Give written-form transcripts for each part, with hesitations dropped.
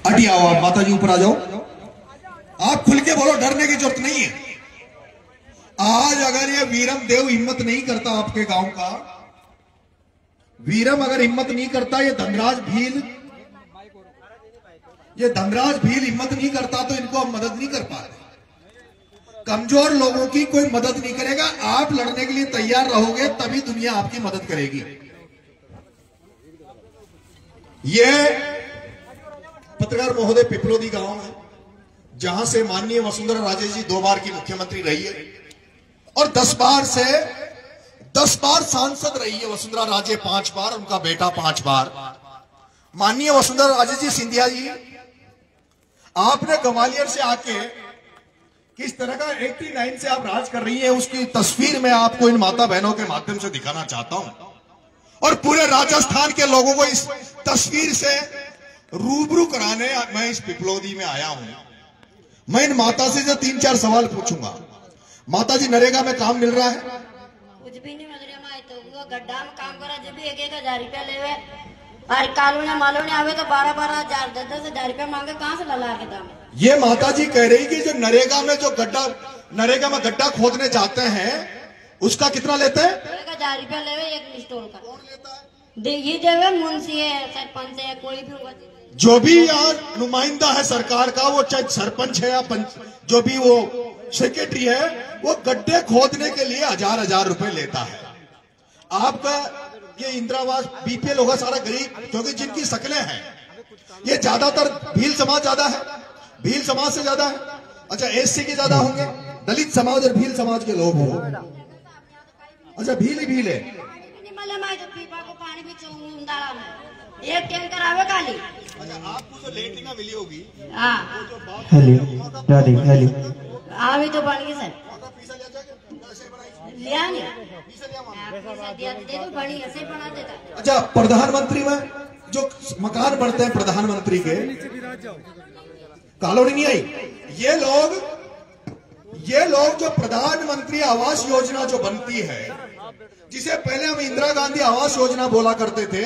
हटी आओ आप, माता जी ऊपर आ जाओ। आप खुल के बोलो, डरने की जरूरत नहीं है। आज अगर ये वीरम देव हिम्मत नहीं करता आपके गांव का, वीरम अगर हिम्मत नहीं करता, ये धनराज भील हिम्मत नहीं करता, तो इनको हम मदद नहीं कर पाते। कमजोर लोगों की कोई मदद नहीं करेगा। आप लड़ने के लिए तैयार रहोगे तभी दुनिया आपकी मदद करेगी। ये पत्रकार महोदय पिपलोदी गांव है, जहां से माननीय वसुंधरा राजे जी 2 बार की मुख्यमंत्री रही है और 10 बार सांसद रही है वसुंधरा राजे, 5 बार, उनका बेटा 5 बार। माननीय वसुंधरा राजे जी सिंधिया जी, आपने ग्वालियर से आके किस तरह का 89 से आप राज कर रही है, उसकी तस्वीर मैं आपको इन माता बहनों के माध्यम से दिखाना चाहता हूं और पूरे राजस्थान के लोगों को इस तस्वीर से रूबरू कराने मैं इस पिपलोदी में आया हूं। मैं इन माता से जो 3-4 सवाल पूछूंगा। माता जी, नरेगा में काम मिल रहा है? कुछ भी नहीं मिल रहा। तो वो गड्ढा में काम करा, जब भी 1,000 रुपया लेवे और कालू मालूम नहीं आवे तो 12,000 10,000 रुपया मांगे। कहाँ से लला के दाम? ये माता जी कह रही कि जो नरेगा में गड्ढा खोदने जाते हैं, उसका कितना लेते हैं? 1,000 रुपया लेवे एक स्टोन का। कौन लेता है? ये देवे मुंशी है, सरपंच है, कोई भी होगा। जो भी यार नुमाइंदा है सरकार का, वो चाहे सरपंच है या पंच, जो भी वो सेक्रेटरी है, वो गड्ढे खोदने के लिए 1,000 रुपए लेता है। आपका ये इंदिरावास बीपीएल होगा सारा गरीब, क्योंकि जिनकी शक्लें हैं, ये ज्यादातर भील समाज ज्यादा है, भील समाज से ज्यादा है। अच्छा, एससी के ज्यादा होंगे, दलित समाज और भील समाज के लोग होंगे। अच्छा, भील ही भील है। एक टैंकर आवे काली। अच्छा, आपको जो लेटरिन मिली होगी, आवी तो बन गई सर, लिया नहीं दे दो, बड़ी ऐसे बना देता। अच्छा, प्रधानमंत्री में जो मकान बनते हैं प्रधानमंत्री के, कॉलोनी नहीं आई। ये लोग जो प्रधानमंत्री आवास योजना जो बनती है, जिसे पहले हम इंदिरा गांधी आवास योजना बोला करते थे,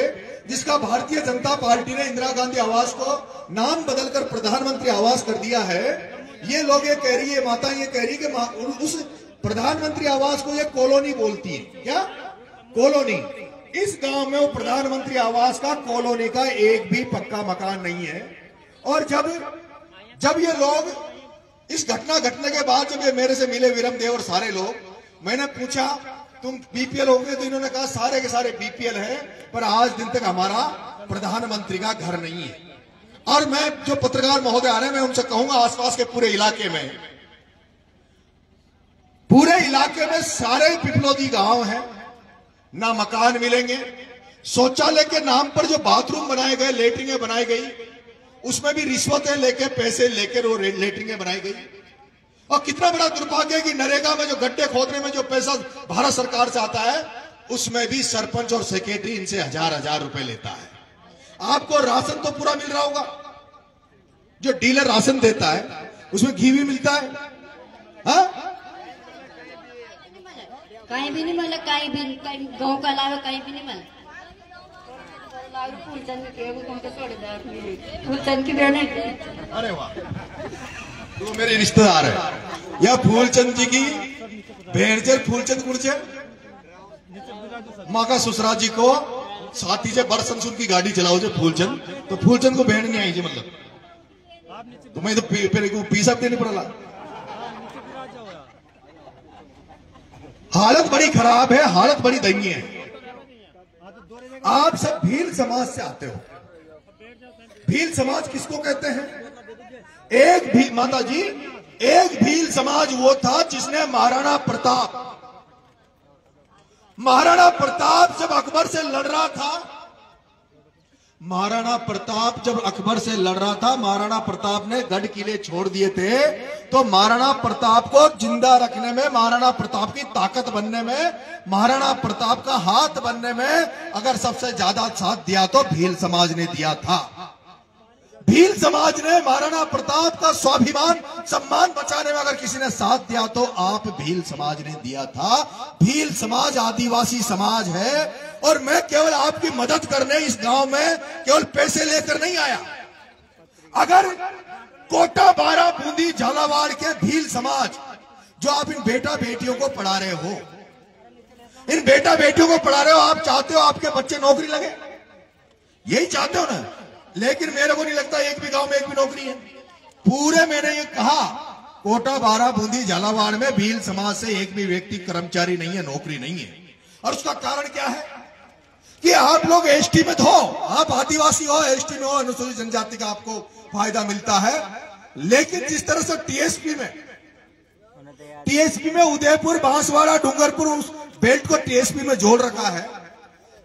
जिसका भारतीय जनता पार्टी ने इंदिरा गांधी आवास को नाम बदलकर प्रधानमंत्री आवास कर दिया है। ये लोग ये कह रही है, माता ये कह रही है कि उस प्रधानमंत्री आवास को ये कॉलोनी बोलती है। क्या कॉलोनी? इस गांव में वो प्रधानमंत्री आवास का कॉलोनी का एक भी पक्का मकान नहीं है। और जब ये लोग इस घटना घटने के बाद जब ये मेरे से मिले, वीरम देव और सारे लोग, मैंने पूछा तुम बीपीएल होंगे? तो इन्होंने कहा सारे के सारे बीपीएल है, पर आज दिन तक हमारा प्रधानमंत्री का घर नहीं है। और मैं जो पत्रकार महोदय आ रहे हैं, मैं उनसे कहूंगा आसपास के पूरे इलाके में सारे पिपलोदी गांव हैं, ना मकान मिलेंगे। शौचालय के नाम पर जो बाथरूम बनाए गए, लेटरिंगें बनाई गई, उसमें भी रिश्वतें लेके, पैसे लेकर वो लेटरिंगें बनाई गई। और कितना बड़ा दुर्भाग्य है कि नरेगा में जो गड्ढे खोदने में जो पैसा भारत सरकार से आता है, उसमें भी सरपंच और सेक्रेटरी इनसे 1,000 रुपए लेता है। आपको राशन तो पूरा मिल रहा होगा, जो डीलर राशन देता है उसमें घी भी मिलता है। हाँ, कहीं भी नहीं मिला, कहीं भी, कहीं गाँव के अलावा कहीं भी नहीं मिला। फूलचंद की बहन है। अरे वाह, तो मेरे रिश्तेदार है। या फूलचंद जी की भेड़ फूलचंद गुड़चे माँ का ससुरा जी को साथी से बरसन सुन की गाड़ी चलाओ जो फूलचंद, तो फूलचंद को भेड़ नहीं आई जी, मतलब तुम्हें तो पी सकते नहीं पड़ा। हालत बड़ी खराब है, हालत बड़ी दयनीय है। आप सब भील समाज से आते हो। भील समाज किसको कहते हैं? एक भी माता जी, एक भील समाज वो था जिसने महाराणा प्रताप जब अकबर से लड़ रहा था, महाराणा प्रताप ने गढ़ किले छोड़ दिए थे, तो महाराणा प्रताप को जिंदा रखने में, महाराणा प्रताप की ताकत बनने में, महाराणा प्रताप का हाथ बनने में अगर सबसे ज्यादा साथ दिया तो भील समाज ने दिया था। भील समाज ने महाराणा प्रताप का स्वाभिमान सम्मान बचाने में अगर किसी ने साथ दिया तो आप भील समाज ने दिया था। भील समाज आदिवासी समाज है। और मैं केवल आपकी मदद करने इस गांव में केवल पैसे लेकर नहीं आया। अगर कोटा, बारा, बूंदी, झालावाड़ के भील समाज जो आप इन बेटा बेटियों को पढ़ा रहे हो, इन बेटा बेटियों को पढ़ा रहे हो, आप चाहते हो आपके बच्चे नौकरी लगे, यही चाहते हो ना। लेकिन मेरे को नहीं लगता एक भी गांव में एक भी नौकरी है। पूरे मैंने ये कहा कोटा, बारा, बूंदी, झालावाड़ में भील समाज से एक भी व्यक्ति कर्मचारी नहीं है, नौकरी नहीं है। और उसका कारण क्या है कि आप लोग एसटी में हो, आप आदिवासी हो, एसटी में हो, अनुसूचित जनजाति का आपको फायदा मिलता है। लेकिन जिस तरह से टीएसपी में उदयपुर, बांसवाड़ा, डूंगरपुर उस बेल्ट को टीएसपी में जोड़ रखा है,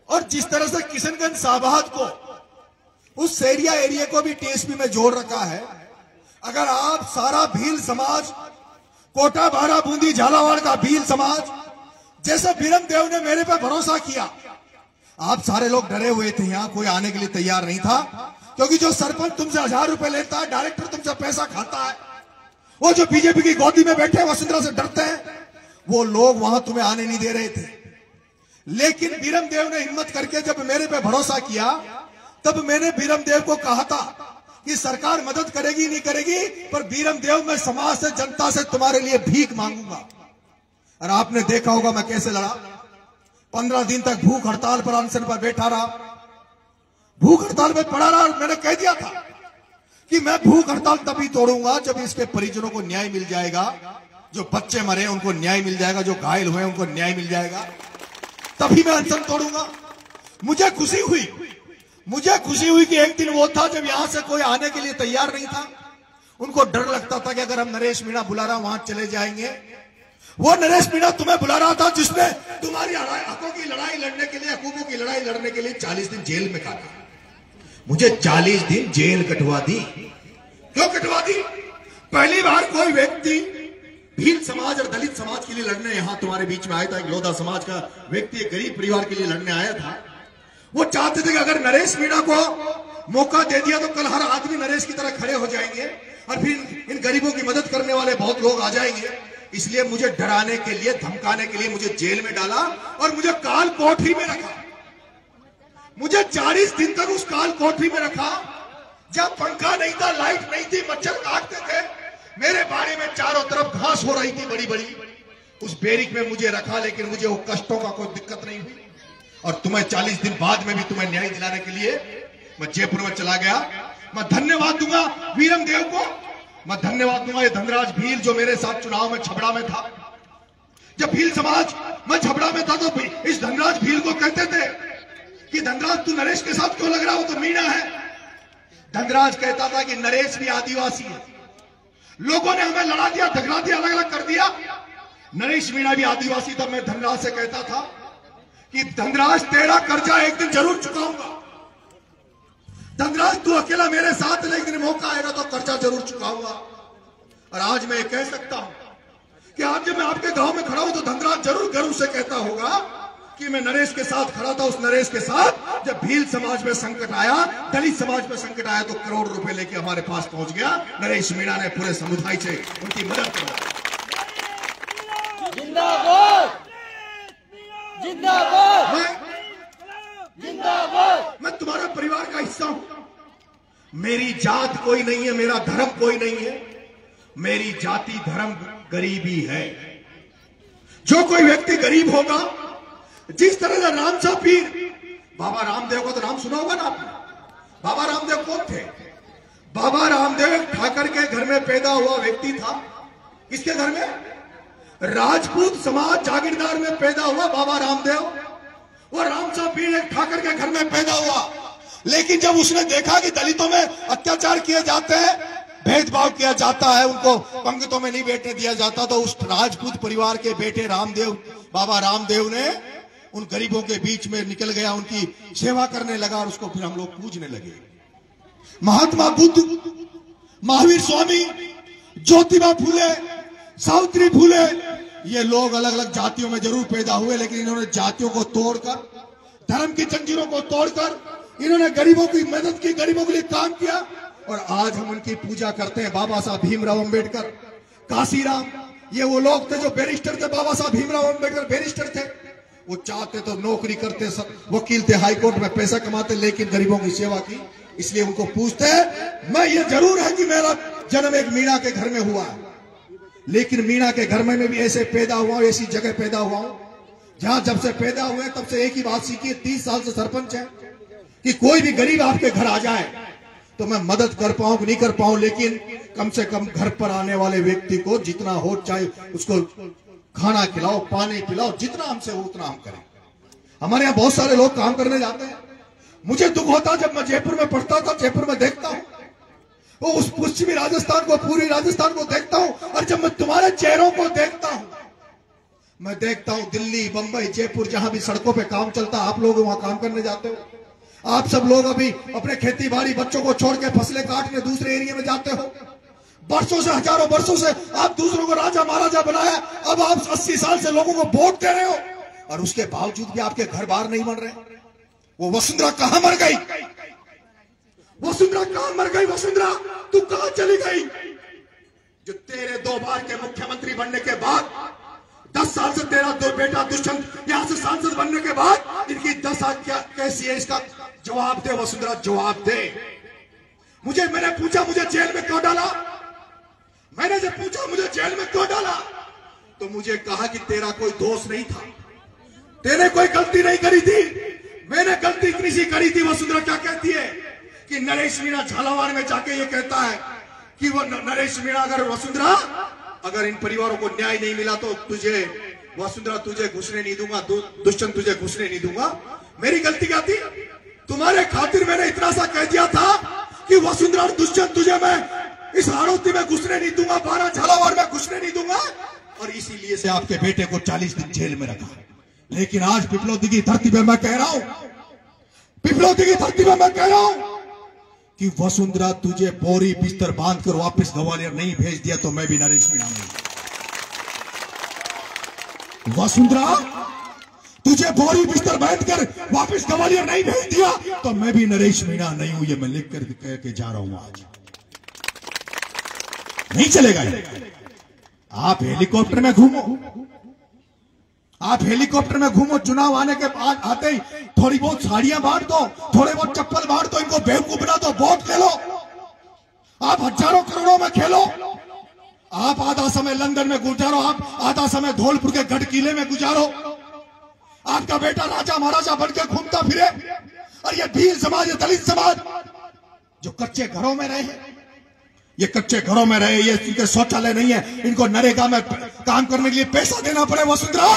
और जिस तरह से किशनगंज, साबाद को, उस सेरिया एरिया को भी टीएसपी में जोड़ रखा है, अगर आप सारा भील समाज, कोटा, बारा, बूंदी, झालावाड़ का भील समाज, जैसे बीरम देव ने मेरे पे भरोसा किया, आप सारे लोग डरे हुए थे, यहां कोई आने के लिए तैयार नहीं था, क्योंकि जो सरपंच तुमसे 1000 रुपए लेता है, डायरेक्टर तुमसे पैसा खाता है, वो जो बीजेपी की गोदी में बैठे वसुंधरा से डरते हैं, वो लोग वहां तुम्हें आने नहीं दे रहे थे। लेकिन बीरम देव ने हिम्मत करके जब मेरे पे भरोसा किया, तब मैंने बीरम देव को कहा था कि सरकार मदद करेगी नहीं करेगी, पर बीरम देव मैं समाज से, जनता से तुम्हारे लिए भीख मांगूंगा। और आपने देखा होगा मैं कैसे लड़ा। 15 दिन तक भूख हड़ताल पर, अनशन पर बैठा रहा, भूख हड़ताल में पड़ा रहा। और मैंने कह दिया था कि मैं भूख हड़ताल तभी तोड़ूंगा जब इसके परिजनों को न्याय मिल जाएगा, जो बच्चे मरे उनको न्याय मिल जाएगा, जो घायल हुए उनको न्याय मिल जाएगा, तभी मैं अनशन तोड़ूंगा। मुझे खुशी हुई कि एक दिन वो था जब यहां से कोई आने के लिए तैयार नहीं था। उनको डर लगता था कि अगर हम नरेश मीणा बुला रहा वहां चले जाएंगे। वो नरेश मीणा तुम्हें बुला रहा था जिसने तुम्हारी हकों की लड़ाई लड़ने के लिए, हकूकों की लड़ाई लड़ने के लिए 40 दिन जेल में काटा। मुझे 40 दिन जेल कटवा दी। क्यों कटवा दी? पहली बार कोई व्यक्ति भील समाज और दलित समाज के लिए लड़ने यहां तुम्हारे बीच में आया था। एक लोधा समाज का व्यक्ति, एक गरीब परिवार के लिए लड़ने आया था। वो चाहते थे कि अगर नरेश मीणा को मौका दे दिया तो कल हर आदमी नरेश की तरह खड़े हो जाएंगे और फिर इन गरीबों की मदद करने वाले बहुत लोग आ जाएंगे। इसलिए मुझे डराने के लिए, धमकाने के लिए मुझे जेल में डाला और मुझे काल कोठरी में रखा। मुझे 40 दिन तक उस काल कोठरी में रखा, जब पंखा नहीं था, लाइट नहीं थी, मच्छर काटते थे, मेरे बाड़े में चारों तरफ घास हो रही थी बड़ी बड़ी। उस बेरिक में मुझे रखा, लेकिन मुझे वो कष्टों का कोई दिक्कत नहीं हुई। और तुम्हें 40 दिन बाद में भी तुम्हें न्याय दिलाने के लिए मैं जयपुर में चला गया। मैं धन्यवाद दूंगा वीरम देव को, मैं धन्यवाद दूंगा ये धनराज भील जो मेरे साथ चुनाव में छबड़ा में था। जब भील समाज मैं छबड़ा में था तो इस धनराज भील को कहते थे कि धनराज तू नरेश के साथ क्यों लग रहा हो, तो मीणा है। धनराज कहता था कि नरेश भी आदिवासी है। लोगों ने हमें लड़ा दिया, झगड़ा दिया, अलग अलग कर दिया। नरेश मीणा भी आदिवासी था। मैं धनराज से कहता था कि धनराज तेरा कर्जा एक दिन जरूर चुकाऊंगा। धनराज तू अकेला मेरे साथ, लेकिन मौका आएगा तो कर्जा जरूर चुकाऊंगा। और आज मैं ये कह सकता हूं कि आज जब मैं आपके गांव में खड़ा हूं तो धनराज जरूर गर्व से कहता होगा कि मैं नरेश के साथ खड़ा था। उस नरेश के साथ जब भील समाज में संकट आया, दलित समाज में संकट आया, तो करोड़ रुपए लेके हमारे पास पहुंच गया नरेश मीणा ने पूरे समुदाय से उनकी मदद की। जिंदाबाद जिंदाबाद जिंदाबाद। मैं तुम्हारा परिवार का हिस्सा हूं। मेरी जात कोई नहीं है, मेरा धर्म कोई नहीं है। मेरी जाति धर्म गरीबी है। जो कोई व्यक्ति गरीब होगा, जिस तरह का रामसा पीर, बाबा रामदेव का तो नाम सुना होगा ना आपने। बाबा रामदेव कौन थे? बाबा रामदेव ठाकर के घर में पैदा हुआ व्यक्ति था। किसके घर में? राजपूत समाज जागीरदार में पैदा हुआ बाबा रामदेव। वो रामसा पीर एक ठाकर के घर में पैदा हुआ। लेकिन जब उसने देखा कि दलितों में अत्याचार किए जाते हैं, भेदभाव किया जाता है, उनको पंक्तियों में नहीं बैठने दिया जाता, तो उस राजपूत परिवार के बेटे रामदेव, बाबा रामदेव ने उन गरीबों के बीच में निकल गया, उनकी सेवा करने लगा और उसको फिर हम लोग पूजने लगे। महात्मा बुद्ध, महावीर स्वामी, ज्योतिबा फूले, सावित्री फूले, ये लोग अलग अलग जातियों में जरूर पैदा हुए, लेकिन इन्होंने जातियों को तोड़कर, धर्म की जंजीरों को तोड़कर इन्होंने गरीबों की मदद की, गरीबों के लिए काम किया। और आज हम उनकी पूजा करते हैं। बाबा साहब भीमराव अंबेडकर, काशीराम, ये वो लोग थे जो बैरिस्टर थे। बाबा साहब भीमराव अंबेडकर बैरिस्टर थे। वो चाहते तो नौकरी करते, वकील थे, हाई कोर्ट में पैसा कमाते, लेकिन गरीबों की सेवा की, इसलिए उनको पूछते हैं। मैं ये जरूर है कि मेरा जन्म एक मीणा के घर में हुआ, लेकिन मीणा के घर में भी ऐसे पैदा हुआ, ऐसी जगह पैदा हुआ हूं जहां जब से पैदा हुए तब से एक ही बात सीखी है, 30 साल से सरपंच है, कि कोई भी गरीब आपके घर आ जाए तो मैं मदद कर पाऊं कि नहीं कर पाऊं, लेकिन कम से कम घर पर आने वाले व्यक्ति को जितना हो चाहे उसको खाना खिलाओ, पानी पिलाओ, जितना हमसे हो उतना हम करें। हमारे यहाँ बहुत सारे लोग काम करने जाते हैं। मुझे दुख होता जब मैं जयपुर में पढ़ता था, जयपुर में देखता हूं वो उस पश्चिमी राजस्थान को, पूरी राजस्थान को देखता हूं, और जब मैं तुम्हारे चेहरों को देखता हूं, मैं देखता हूं दिल्ली, बंबई, जयपुर, जहां भी सड़कों पे काम चलता, आप लोग वहां काम करने जाते हो। आप सब लोग अभी अपने खेती बाड़ी, बच्चों को छोड़ के फसलें काटने दूसरे एरिया में जाते हो। वर्षों से, हजारों वर्षों से आप दूसरों को राजा महाराजा बनाया, अब आप 80 साल से लोगों को वोट दे रहे हो, और उसके बावजूद भी आपके घर बार नहीं बन रहे। वो वसुंधरा कहां मर गई? वसुंधरा कहां मर गई? वसुंधरा तू कहां चली गई? जो तेरे 2 बार के मुख्यमंत्री बनने के बाद, 10 साल से तेरा 2 बेटा दुष्यंत यहां से सांसद बनने के बाद इनकी दशा क्या कैसी है, इसका जवाब दे वसुंधरा, जवाब दे। मैंने पूछा मुझे जेल में क्यों डाला, मैंने जब पूछा मुझे जेल में क्यों डाला, तो मुझे कहा कि तेरा कोई दोष नहीं था, तेने कोई गलती नहीं करी थी, मैंने गलती इतनी सी करी थी। वसुंधरा क्या कहती है कि नरेश मीणा झालावाड़ में जाके ये कहता है कि वो नरेश मीणा, अगर वसुंधरा अगर इन परिवारों को न्याय नहीं मिला तो तुझे, वसुंधरा तुझे घुसने नहीं दूंगा, दुष्यंत तुझे घुसने नहीं दूंगा। मेरी गलती क्या थी? तुम्हारे खातिर मैंने इतना सा कह दिया था कि वसुंधरा और दुष्यंत तुझे मैं इस हाड़ौती में घुसने नहीं दूंगा, 12 झालावाड़ में घुसने नहीं दूंगा, और इसीलिए से आपके बेटे को 40 दिन जेल में रखा। लेकिन आज पिपलौदी की धरती पे मैं कह रहा हूं, पिपलौदी की धरती पे मैं कह रहा हूं कि वसुंधरा तुझे बोरी बिस्तर बांधकर वापस ग्वालियर नहीं भेज दिया तो मैं भी नरेश मीणा नहीं। वसुंधरा तुझे बोरी बिस्तर बांधकर वापस ग्वालियर नहीं भेज दिया तो मैं भी नरेश मीणा नहीं हूं। ये मैं लिख कर कह के जा रहा हूं। आज नहीं चलेगा। आप हेलीकॉप्टर में घूमो, आप हेलीकॉप्टर में घूमो, चुनाव आने के बाद आते ही थोड़ी बहुत साड़ियां बांट दो, थोड़े बहुत चप्पल बांट दो, इनको बेवकूफ बना दो, वोट ले लो। आप हजारों करोड़ों में खेलो, आप आधा समय लंदन में गुजारो, आप आधा समय धौलपुर के गढ़ किले में गुजारो। आपका बेटा राजा महाराजा बनकर घूमता फिरे, और ये भील समाज, ये दलित समाज जो कच्चे घरों में रहे, ये कच्चे घरों में रहे, ये इनके शौचालय नहीं है, इनको नरेगा में काम करने के लिए पैसा देना पड़े। वसुंधरा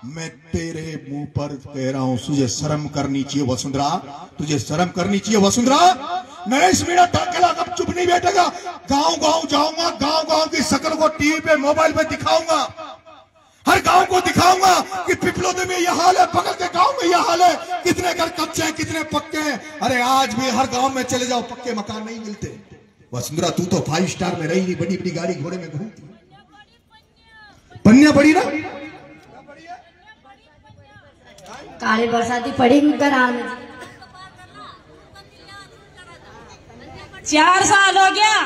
मैं तेरे मुंह पर कह रहा हूं, तुझे शर्म करनी चाहिए वसुंधरा, तुझे शर्म करनी चाहिए वसुंधरा। नरेश मीणा अकेला अब चुप नहीं बैठेगा, गांव गांव जाऊंगा, गांव गांव की शकल को टीवी पे, मोबाइल पे दिखाऊंगा, हर गांव को दिखाऊंगा कि पिपलौदी में यह हाल है, बगल के गांव में यह हाल है, कितने घर कच्चे हैं, कितने पक्के हैं। अरे आज भी हर गांव में चले जाओ, पक्के मकान नहीं मिलते। वसुंधरा तू तो 5 स्टार में रही नहीं, बड़ी बड़ी गाड़ी घोड़े में घूमती, पन्निया बड़ी ना, काली बरसाती पड़ी ग्राम में। 4 साल हो गया,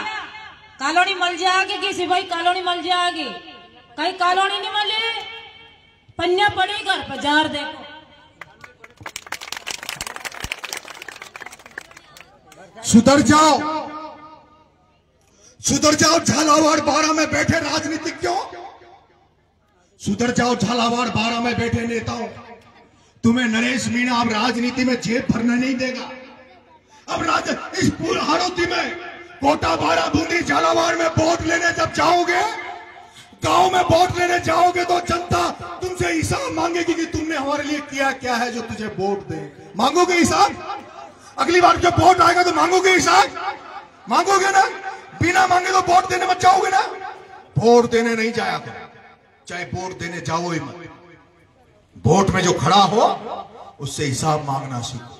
कॉलोनी मिल जाएगी किसी भाई, कॉलोनी मिल जाएगी, कहीं कॉलोनी नहीं मिली, पन्निया पड़ी घर पर, जार देखो। सुधर जाओ, सुधर जाओ। झालावाड़ 12 में बैठे राजनीतिक क्यों? सुधर जाओ झालावाड़ 12 में बैठे नेताओं। तुम्हें नरेश मीणा अब राजनीति में जेब भरने नहीं देगा। अब इस पूरे हाड़ौती में कोटा, बाड़ा, बूंदी, झालावाड़ में वोट लेने जब जाओगे, गांव में वोट लेने जाओगे तो जनता तुमसे हिसाब मांगेगी कि तुमने हमारे लिए किया क्या है जो तुझे वोट दे। मांगोगे हिसाब? अगली बार जब वोट आएगा तो मांगोगे हिसाब? मांगोगे ना? बिना मांगे तो वोट देने मत जाओगे ना। वोट देने नहीं जाया करो, चाहे वोट देने जाओ ही मत। वोट में जो खड़ा हो उससे हिसाब मांगना सीखो,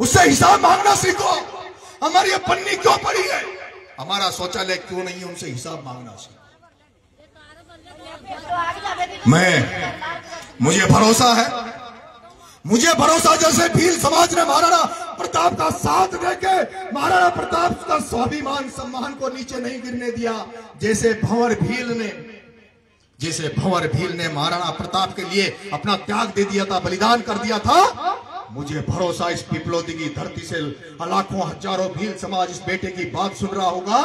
उससे हिसाब मांगना सीखो। हमारी ये पन्नी क्यों पड़ी है, हमारा शौचालय क्यों नहीं है, उनसे हिसाब मांगना सीखो। मुझे भरोसा है, मुझे भरोसा जैसे भील समाज ने महाराणा प्रताप का साथ देके महाराणा प्रताप का स्वाभिमान सम्मान को नीचे नहीं गिरने दिया, जैसे भंवर भील ने जैसे भंवर भील ने महाराणा प्रताप के लिए अपना त्याग दे दिया था, बलिदान कर दिया था, मुझे भरोसा इस पिपलोदी की धरती से लाखों हजारों भील समाज इस बेटे की बात सुन रहा होगा।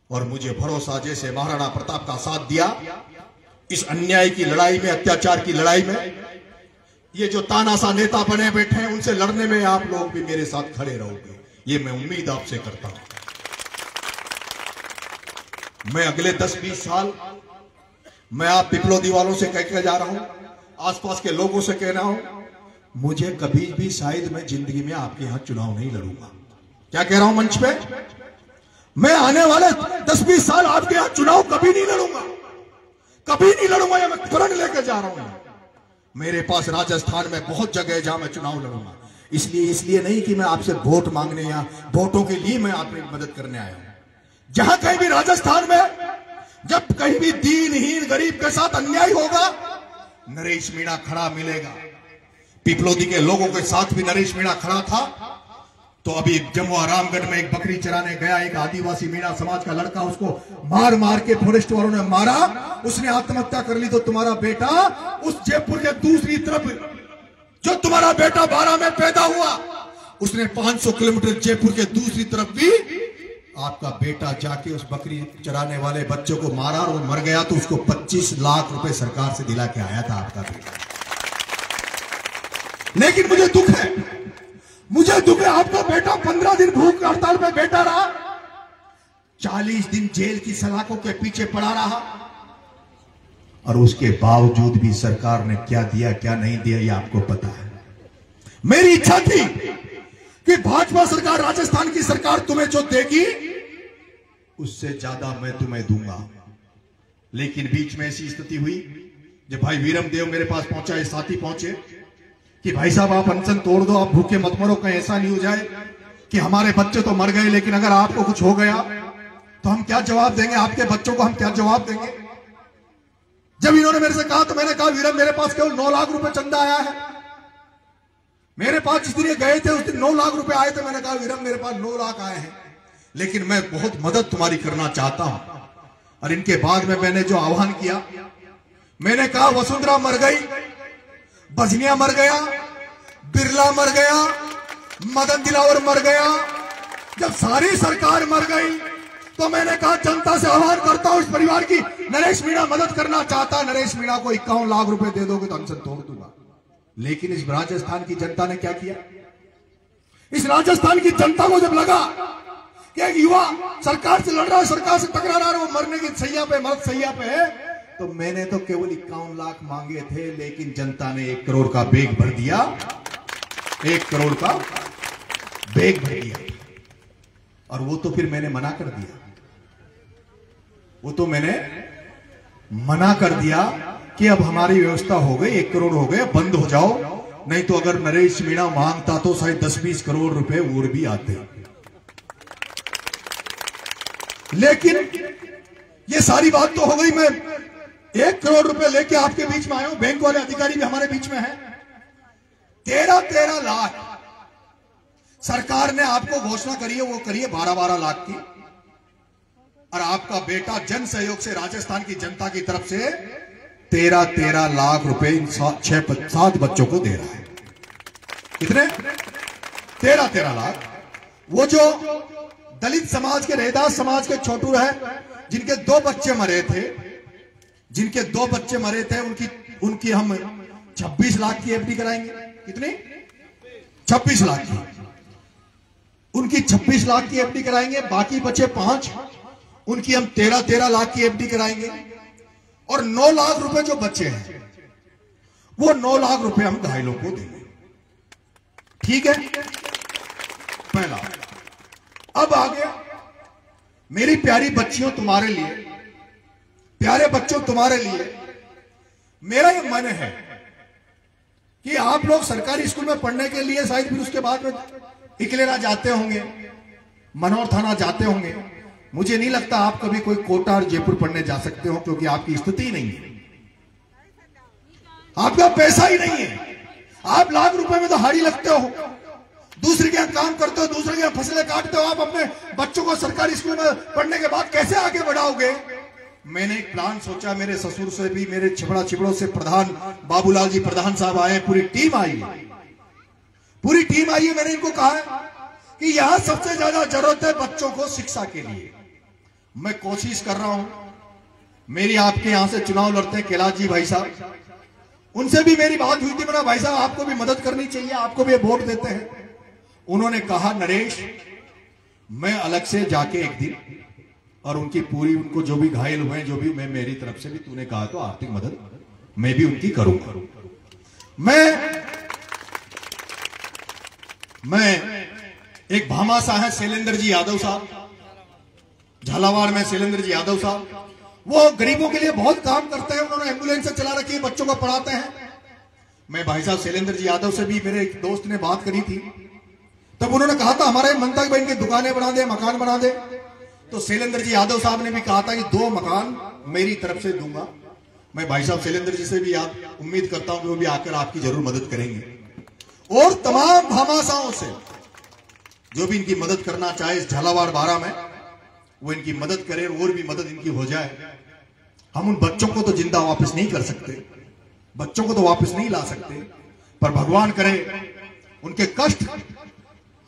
और मुझे भरोसा जैसे महाराणा प्रताप का साथ दिया इस अन्याय की लड़ाई में, अत्याचार की लड़ाई में, ये जो तानाशाह नेता बने बैठे हैं उनसे लड़ने में आप लोग भी मेरे साथ खड़े रहोगे, ये मैं उम्मीद आपसे करता हूं। मैं अगले 10-20 साल मैं आप पिपलोदी वालों से कह के जा रहा हूं, आसपास के लोगों से कह रहा हूं, मुझे कभी भी शायद मैं जिंदगी में आपके यहां चुनाव नहीं लड़ूंगा। क्या कह रहा हूं मंच पे? मैं आने वाले 10-20 साल आपके यहां चुनाव कभी नहीं लड़ूंगा, कभी नहीं लड़ूंगा। या मैं प्रण लेकर जा रहा हूं। मेरे पास राजस्थान में बहुत जगह है जहां मैं चुनाव लड़ूंगा। इसलिए नहीं कि मैं आपसे वोट मांगने या वोटों के लिए मैं आपकी मदद करने आया हूं। जहां कहीं भी राजस्थान में जब कहीं भी दीनहीन गरीब के साथ अन्याय होगा, नरेश मीणा खड़ा मिलेगा। पिपलोदी के लोगों के साथ भी नरेश मीणा खड़ा था। तो अभी जमुआ रामगढ़ में एक बकरी चराने गया एक आदिवासी मीणा समाज का लड़का, उसको मार मार के फॉरेस्ट वालों ने मारा, उसने आत्महत्या कर ली। तो तुम्हारा बेटा उस जयपुर के दूसरी तरफ, जो तुम्हारा बेटा 12 में पैदा हुआ, उसने 500 किलोमीटर जयपुर के दूसरी तरफ भी आपका बेटा जाके उस बकरी चराने वाले बच्चों को मारा और वो मर गया। तो उसको 25 लाख रुपए सरकार से दिला के आया था आपका बेटा। लेकिन मुझे दुख है, आपका बेटा 15 दिन भूख हड़ताल पे बैठा रहा, 40 दिन जेल की सलाखों के पीछे पड़ा रहा, और उसके बावजूद भी सरकार ने क्या दिया क्या नहीं दिया ये आपको पता है। मेरी इच्छा थी कि भाजपा सरकार, राजस्थान की सरकार तुम्हें जो देगी उससे ज्यादा मैं तुम्हें दूंगा। लेकिन बीच में ऐसी स्थिति हुई जब भाई वीरम देव मेरे पास पहुंचा, साथी पहुंचे कि भाई साहब आप अनशन तोड़ दो, आप भूखे मत मरो, कहीं ऐसा नहीं हो जाए कि हमारे बच्चे तो मर गए लेकिन अगर आपको कुछ हो गया तो हम क्या जवाब देंगे, आपके बच्चों को हम क्या जवाब देंगे। जब इन्होंने मेरे से कहा तो मैंने कहा वीरम मेरे पास केवल 9 लाख रुपए चंदा आया है। मेरे पास जिस दिन ये गए थे उस दिन 9 लाख रुपए आए थे। मैंने कहा वीरम मेरे पास 9 लाख आए हैं, लेकिन मैं बहुत मदद तुम्हारी करना चाहता हूं। और इनके बाद में मैंने जो आह्वान किया, मैंने कहा वसुंधरा मर गई, बजनिया मर गया, बिरला मर गया, मदन दिलावर मर गया, जब सारी सरकार मर गई तो मैंने कहा जनता से आह्वान करता हूं इस परिवार की, नरेश मीणा मदद करना चाहता, नरेश मीणा को 51 लाख रुपए दे दोगे तो अनशन तोड़ दूंगा। लेकिन इस राजस्थान की जनता ने क्या किया, इस राजस्थान की जनता को जब लगा कि एक युवा सरकार से लड़ रहा है, सरकार से टकरा रहा है, वो मरने की सैया पे, मरद सैया पे है, तो मैंने तो केवल 51 लाख मांगे थे, लेकिन जनता ने 1 करोड़ का बैग भर दिया, 1 करोड़ का बैग भर दिया। और वो तो फिर मैंने मना कर दिया, वो तो मैंने मना कर दिया कि अब हमारी व्यवस्था हो गई, 1 करोड़ हो गए, बंद हो जाओ। नहीं तो अगर नरेश मीणा मांगता तो शायद 10-20 करोड़ रुपए और भी आते। लेकिन ये सारी बात तो हो गई, मैं 1 करोड़ रुपए लेके आपके बीच में आया हूं, बैंक वाले अधिकारी भी हमारे बीच में हैं। 13 लाख सरकार ने आपको घोषणा करी है, वो करिए 12 लाख की, और आपका बेटा जन सहयोग से राजस्थान की जनता की तरफ से 13 लाख रुपए इन 6-7 बच्चों को दे रहा है। कितने? 13 लाख। वो जो दलित समाज के, रैदास समाज के छोटू है, जिनके 2 बच्चे मरे थे, उनकी हम 26 लाख की एफडी कराएंगे। कितनी? 26 लाख की। उनकी 26 लाख की एफडी कराएंगे, बाकी बचे 5, उनकी हम 13 लाख की एफडी कराएंगे। और 9 लाख रुपए जो बचे हैं, वो 9 लाख रुपए हम घायलों को देंगे। ठीक है, पहला। अब आ गया मेरी प्यारी बच्चियों तुम्हारे लिए, प्यारे बच्चों तुम्हारे लिए मेरा ये मन है कि आप लोग सरकारी स्कूल में पढ़ने के लिए शायद फिर उसके बाद में इकलेरा जाते होंगे, मनोर थाना जाते होंगे। मुझे नहीं लगता आप कभी कोई कोटा और जयपुर पढ़ने जा सकते हो, क्योंकि आपकी स्थिति ही नहीं है, आपका पैसा ही नहीं है। आप लाख रुपए में तो हारी लगते हो, दूसरे के यहां काम करते हो, दूसरे के यहां फसलें काटते हो। आप अपने बच्चों को सरकारी स्कूल में पढ़ने के बाद कैसे आगे बढ़ाओगे? मैंने एक प्लान सोचा, मेरे ससुर से भी, मेरे छिपड़ा छिपड़ों से प्रधान बाबूलाल जी प्रधान साहब आए, पूरी टीम आई है। मैंने इनको कहा है कि यहां सबसे ज्यादा जरूरत है बच्चों को शिक्षा के लिए। मैं कोशिश कर रहा हूं, मेरी आपके यहां से चुनाव लड़ते हैं कैलाश जी भाई साहब, उनसे भी मेरी बात हुई थी, मेरा भाई साहब आपको भी मदद करनी चाहिए, आपको भी वोट देते हैं। उन्होंने कहा नरेश मैं अलग से जाके एक दिन और उनकी पूरी, उनको जो भी घायल हुए, जो भी, मैं मेरी तरफ से भी, तूने कहा तो आर्थिक मदद मैं भी उनकी करूंगा। मैं एक भामाशाह है शैलेंद्र जी यादव साहब, झालावाड़ में शैलेंद्र जी यादव साहब, वो गरीबों के लिए बहुत काम करते हैं, उन्होंने एम्बुलेंस चला रखी है, बच्चों को पढ़ाते हैं। मैं भाई साहब शैलेंद्र जी यादव से भी मेरे एक दोस्त ने बात करी थी, तब उन्होंने कहा था हमारे मन तक भाई इनकी दुकानें बना दे, मकान बना दे। तो शैलेंद्र जी यादव साहब ने भी कहा था कि 2 मकान मेरी तरफ से दूंगा। मैं भाई साहब शैलेंद्र जी से भी उम्मीद करता हूं कि वो भी आकर आपकी जरूर मदद करेंगे। और तमाम भामाशाहों से जो भी इनकी मदद करना चाहे इस झालावाड़ बारा में, वो इनकी मदद करे और भी मदद इनकी हो जाए। हम उन बच्चों को तो जिंदा वापस नहीं कर सकते, बच्चों को तो वापस नहीं ला सकते, पर भगवान करे उनके कष्ट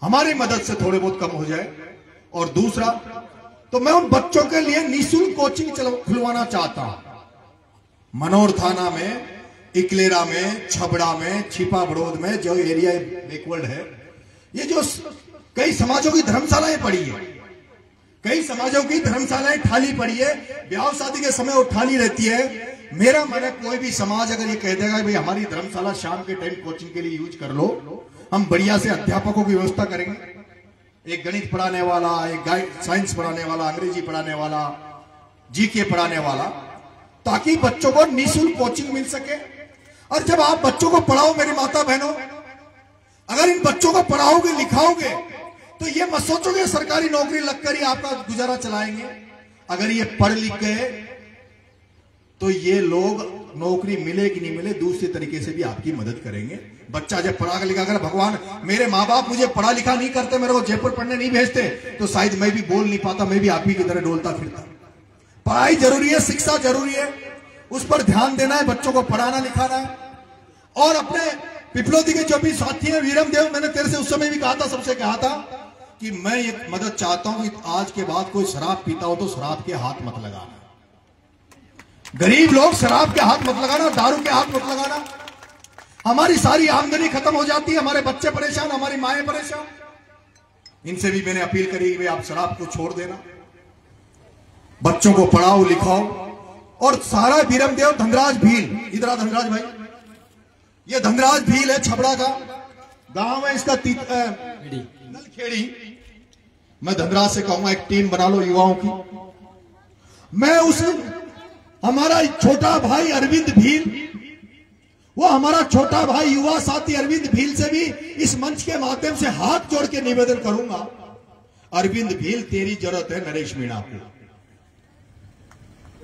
हमारी मदद से थोड़े बहुत कम हो जाए। और दूसरा तो मैं उन बच्चों के लिए निःशुल्क कोचिंग खुलवाना चाहता हूं। मनोर थाना में, इकलेरा में, छबड़ा में, छिपा बड़ौद में जो एरिया बैकवर्ड है, ये जो कई समाजों की धर्मशालाएं पड़ी है, कई समाजों की धर्मशालाएं खाली पड़ी है, ब्याह शादी के समय वो खाली रहती है। मेरा मन है कोई भी समाज अगर ये कह देगा भाई हमारी धर्मशाला शाम के टाइम कोचिंग के लिए यूज कर लो, हम बढ़िया से अध्यापकों की व्यवस्था करेंगे, एक गणित पढ़ाने वाला, एक साइंस पढ़ाने वाला, अंग्रेजी पढ़ाने वाला, जीके पढ़ाने वाला, ताकि बच्चों को निःशुल्क कोचिंग मिल सके। और जब आप बच्चों को पढ़ाओ मेरी माता बहनों, अगर इन बच्चों को पढ़ाओगे लिखाओगे तो ये मत सोचोगे सरकारी नौकरी लगकर ही आपका गुजारा चलाएंगे। अगर ये पढ़ लिख गए तो ये लोग नौकरी मिले कि नहीं मिले दूसरे तरीके से भी आपकी मदद करेंगे। बच्चा जब पढ़ा लिखा कर, भगवान मेरे माँ बाप मुझे पढ़ा लिखा नहीं करते, मेरे को जयपुर पढ़ने नहीं भेजते, तो शायद मैं भी बोल नहीं पाता, मैं भी आप ही की तरह डोलता फिरता। पढ़ाई जरूरी है, शिक्षा जरूरी है, उस पर ध्यान देना है, बच्चों को पढ़ाना लिखाना है। और अपने पिपलोदी के जो भी साथी है वीरम देव, मैंने तेरे से उस समय भी कहा था, सबसे कहा था कि मैं एक मदद चाहता हूं कि आज के बाद कोई शराब पीता हो तो शराब के हाथ मत लगाना, गरीब लोग शराब के हाथ मत लगाना, दारू के हाथ मत लगाना। हमारी सारी आमदनी खत्म हो जाती है, हमारे बच्चे परेशान, हमारी माएं परेशान। इनसे भी मैंने अपील करी कि आप शराब को छोड़ देना, बच्चों को पढ़ाओ लिखाओ। और सारा वीरम देव धनराज भील, इधर धनराज भाई, ये धनराज भील है, छबड़ा का गांव है इसका, नलखेड़ी। मैं धनराज से कहूंगा एक टीम बना लो युवाओं की। मैं उस हमारा छोटा भाई अरविंद भील, वो हमारा छोटा भाई युवा साथी अरविंद भील से भी इस मंच के माध्यम से हाथ जोड़ के निवेदन करूंगा, अरविंद भील तेरी जरूरत है नरेश मीणा को,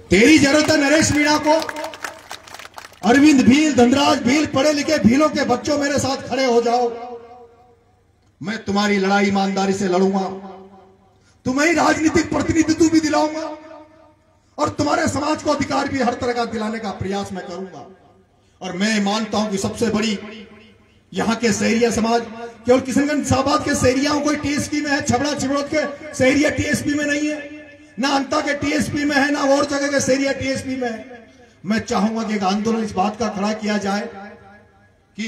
तेरी जरूरत है नरेश मीणा को। अरविंद भील, धनराज भील, पढ़े लिखे भीलों के बच्चों मेरे साथ खड़े हो जाओ। मैं तुम्हारी लड़ाई ईमानदारी से लड़ूंगा, तुम्हें राजनीतिक प्रतिनिधित्व भी दिलाऊंगा और तुम्हारे समाज को अधिकार भी हर तरह का दिलाने का प्रयास मैं करूंगा। और मैं मानता हूं कि सबसे बड़ी यहां के शहरिया समाज, केवल किशनगंज शाहबाद के शहरियाओं को टीएसपी में है, छबड़ा छिबड़ौद के शहरिया टीएसपी में नहीं है, ना अंता के टीएसपी में है, ना और जगह के शहरिया टीएसपी में है। मैं चाहूंगा कि एक आंदोलन इस बात का खड़ा किया जाए कि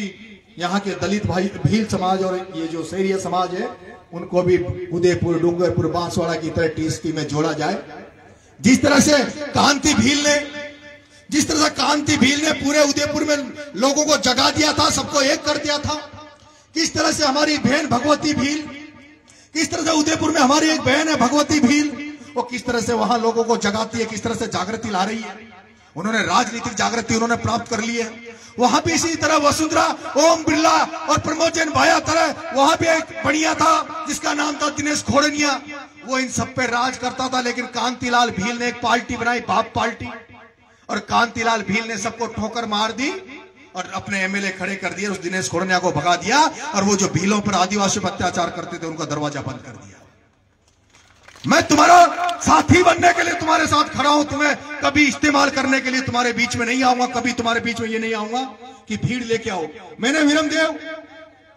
यहाँ के दलित भाई भील समाज और ये जो शहरिया समाज है उनको भी उदयपुर, डूंगरपुर, बांसवाड़ा की तरह टीएसपी में जोड़ा जाए। जिस तरह से कांति भील ने पूरे उदयपुर में लोगों को जगा दिया था, सबको एक कर दिया था, किस तरह से हमारी बहन भगवती भील, किस तरह से उदयपुर में हमारी एक बहन है भगवती भील, वो किस तरह से वहां लोगों को जगाती है, किस तरह से जागृति ला रही है। उन्होंने राजनीतिक जागृति उन्होंने प्राप्त कर ली है। वहां भी इसी तरह वसुंधरा, ओम बिरला और प्रमोद जैन भाया तरह वहां भी एक बढ़िया था जिसका नाम था दिनेश खोड़निया, वो इन सब पे राज करता था। लेकिन कांतिलाल भील ने एक पार्टी बनाई, बाप पार्टी, और कांतिलाल भील ने सबको ठोकर मार दी और अपने एमएलए खड़े कर दिए, उस दिनेश खोड़निया को भगा दिया और वो जो भीलों पर आदिवासी पर अत्याचार करते थे उनका दरवाजा बंद कर दिया। मैं तुम्हारा साथी बनने के लिए तुम्हारे साथ खड़ा हूं। तुम्हें कभी इस्तेमाल करने के लिए तुम्हारे बीच में नहीं आऊंगा, कभी तुम्हारे बीच में ये नहीं आऊंगा कि भीड़ लेके आओ। मैंने विरमदेव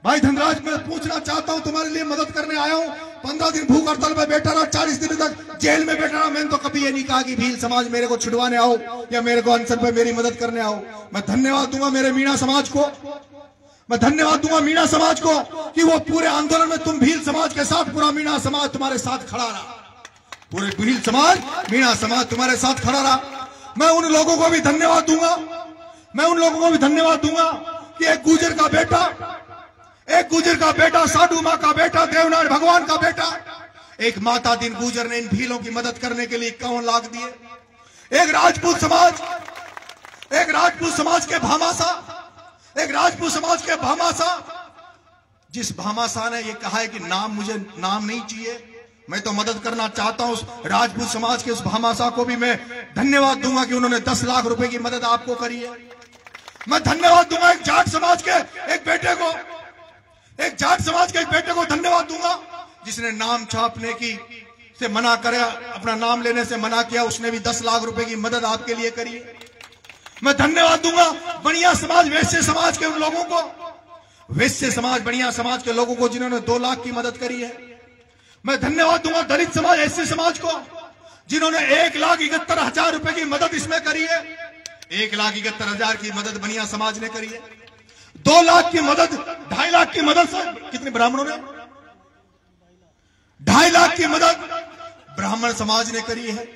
भाई धनराज, मैं पूछना चाहता हूं, तुम्हारे लिए मदद करने आया हूं। 15 दिन भूख हड़ताल में बैठा रहा, 40 दिन तक जेल में बैठा रहा। मैंने तो कभी ये नहीं कहा कि भील समाज मेरे को छुड़वाने आओ या मेरे को अनशन पे मेरी मदद करने आओ। मैं धन्यवाद दूंगा मेरे मीणा समाज को, मैं धन्यवाद दूंगा मीणा समाज को कि वो पूरे आंदोलन में तुम भील समाज के साथ, पूरा मीणा समाज तुम्हारे साथ खड़ा रहा, पूरे भील समाज मीणा समाज तुम्हारे साथ खड़ा रहा। मैं उन लोगों को भी धन्यवाद दूंगा, मैं उन लोगों को भी धन्यवाद दूंगा कि एक गुर्जर का बेटा, साधु माँ का बेटा, देवनाथ भगवान का बेटा, एक माता दिन गुर्जर ने इन भीलों की मदद करने के लिए 51 लाख दिए। एक राजपूत समाज के भामासा, जिस भामासा ने ये कहा है कि मुझे नाम नहीं चाहिए, मैं तो मदद करना चाहता हूं। उस राजपूत समाज के उस भामासा को भी मैं धन्यवाद दूंगा कि उन्होंने 10 लाख रुपए की मदद आपको करी है। मैं धन्यवाद दूंगा एक जाट समाज के एक बेटे को धन्यवाद दूंगा जिसने नाम छापने की से मना कराया, अपना नाम लेने से मना किया, उसने भी 10 लाख रुपए की मदद आपके लिए करी है। मैं धन्यवाद दूंगा बढ़िया समाज, वैश्य समाज के उन लोगों को, वैश्य समाज, बढ़िया समाज के लोगों को जिन्होंने 2 लाख की मदद करी है। मैं धन्यवाद दूंगा दलित समाज, ऐसे समाज को जिन्होंने 1,71,000 रुपए की मदद इसमें करी है। 1,71,000 की मदद बनिया समाज ने करी है। 2 लाख की मदद, 2.5 लाख की मदद कितने ब्राह्मणों ने, 2.5 लाख की मदद ब्राह्मण समाज ने करी है।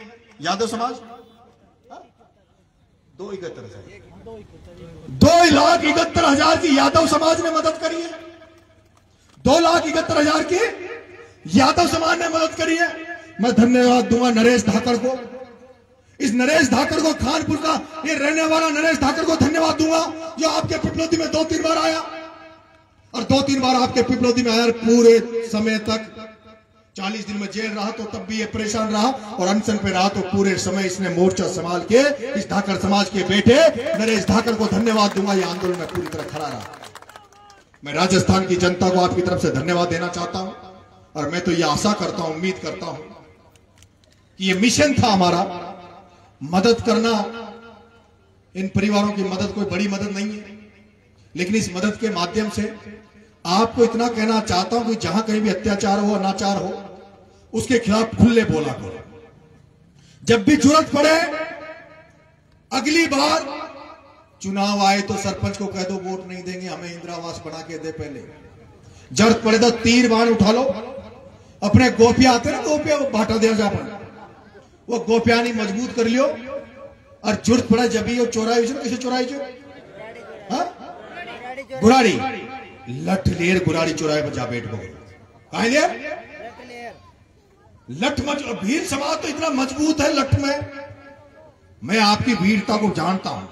यादव समाज 2,71,000 की यादव समाज ने मदद करी है। 2,71,000 की यादव समाज ने मदद करी है। मैं धन्यवाद दूंगा नरेश धाकड़ को, इस नरेश धाकड़ को, खानपुर का ये रहने वाला नरेश धाकड़ को धन्यवाद दूंगा जो आपके पिपलोदी में 2-3 बार आया और 2-3 बार आपके पिपलोदी में आया। पूरे समय तक 40 दिन में जेल रहा तो तब भी ये परेशान रहा और अनशन पे रहा तो पूरे समय इसने मोर्चा संभाल के इस धाकड़ समाज के बेटे नरेश धाकड़ को धन्यवाद दूंगा। ये आंदोलन में पूरी तरह खड़ा रहा। मैं राजस्थान की जनता को आपकी तरफ से धन्यवाद देना चाहता हूं और मैं तो ये आशा करता हूं, उम्मीद करता हूं कि ये मिशन था हमारा, मदद करना। इन परिवारों की मदद कोई बड़ी मदद नहीं है, लेकिन इस मदद के माध्यम से आपको इतना कहना चाहता हूं कि जहां कहीं भी अत्याचार हो, अनाचार हो, उसके खिलाफ खुले बोला करो। जब भी जरूरत पड़े, अगली बार चुनाव आए तो सरपंच को कह दो वोट नहीं देंगे, हमें इंदिरा आवास बना के दे। पहले जरूरत पड़े तो तीर बाण उठा लो, अपने गोपिया आते ना, गोपिया बांटा दिया जा पड़ा, वो गोपियानी मजबूत कर लियो और जरूरत पड़े जब भी वो चोराई, कैसे चोराई जो गुराड़ी लठ लेर गुराड़ी चोराए पर जा बैठ गो कहा लिया लठ भील समाज तो इतना मजबूत है लठ में। मैं आपकी वीरता को जानता हूं।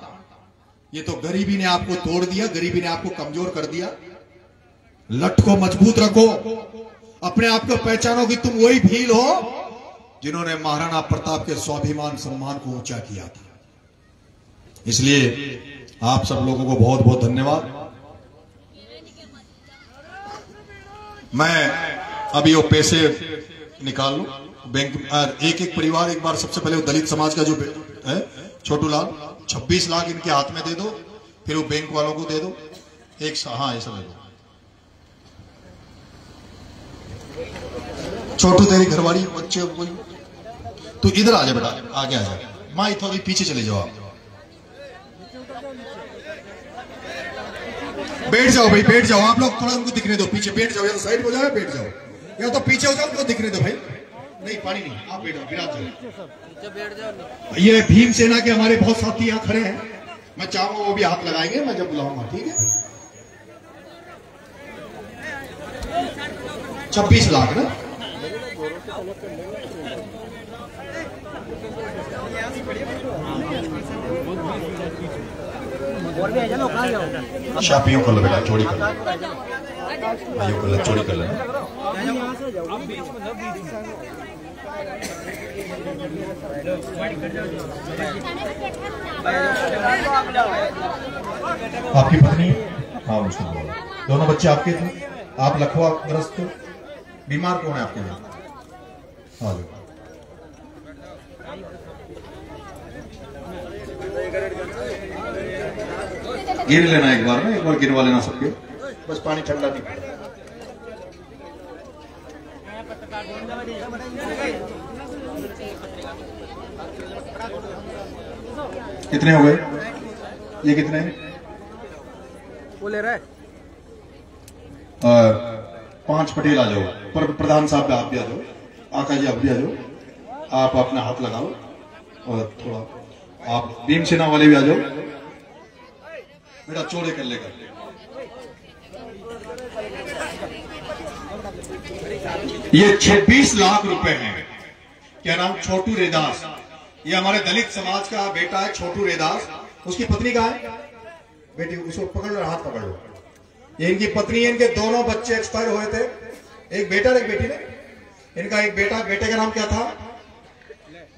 ये तो गरीबी ने आपको तोड़ दिया, गरीबी ने आपको कमजोर कर दिया। लठ को मजबूत रखो, अपने आप को पहचानो कि तुम वही भील हो जिन्होंने महाराणा प्रताप के स्वाभिमान सम्मान को ऊंचा किया था। इसलिए आप सब लोगों को बहुत बहुत धन्यवाद। मैं अभी वो पैसे निकाल लूं बैंक, एक एक परिवार एक बार, सबसे पहले वो दलित समाज का जो है छोटू लाल 26 लाख इनके हाथ में दे दो, फिर वो बैंक वालों को दे दो एक, हाँ ऐसा दे दो। छोटू तेरी घरवाली बच्चे कोई तो इधर आ जा बेटा, आगे आ जा, माँ थोड़ी पीछे चले जाओ, आप बैठ जाओ भाई, बैठ जाओ आप लोग, थोड़ा उनको दिखने दो, पीछे बैठ जाओ, या तो साइड हो जाओ, बैठ जाओ, या तो पीछे हो जाओ, उनको दिखने दो भाई। नहीं पानी नहीं, आप बैठो, विराट जाओ। ये भीमसेना के हमारे बहुत साथी यहाँ खड़े हैं, मैं चाहूंगा वो भी हाथ लगाएंगे मैं जब बुलाऊंगा, ठीक है। 26 लाख ना, शापियों कर लो बेटा, चोरी कर लो, आइयो कर लो, चोरी कर लो। आपकी पत्नी, हाँ उसको बोलो, दोनों बच्चे आपके थे, आप लखवा ग्रस्त, बीमार कौन है आपके यहाँ? हाँ जी। गिन लेना एक बार ना, एक बार गिनवा लेना सबके, बस पानी ठंडा नहीं पड़ा। कितने हो गए? ये कितने वो ले रहा है? 5 पटेल आ जाओ, पर प्रधान साहब आप भी आ जाओ, आका जी आप भी आ जाओ, आप अपना हाथ लगाओ और थोड़ा आप भीमसेना वाले भी आ जाओ, बेटा चौड़े कर लेगा। ये 26 लाख रुपए हैं। क्या नाम? छोटू रेदास। ये हमारे दलित समाज का बेटा है छोटू रेदास। उसकी पत्नी कहाँ है? बेटी उसको पकड़ लो, हाथ पकड़ लो। ये इनकी पत्नी है, इनके दोनों बच्चे एक्सपायर हुए थे, एक बेटा और एक बेटी ने। इनका एक बेटा, बेटे का नाम क्या था?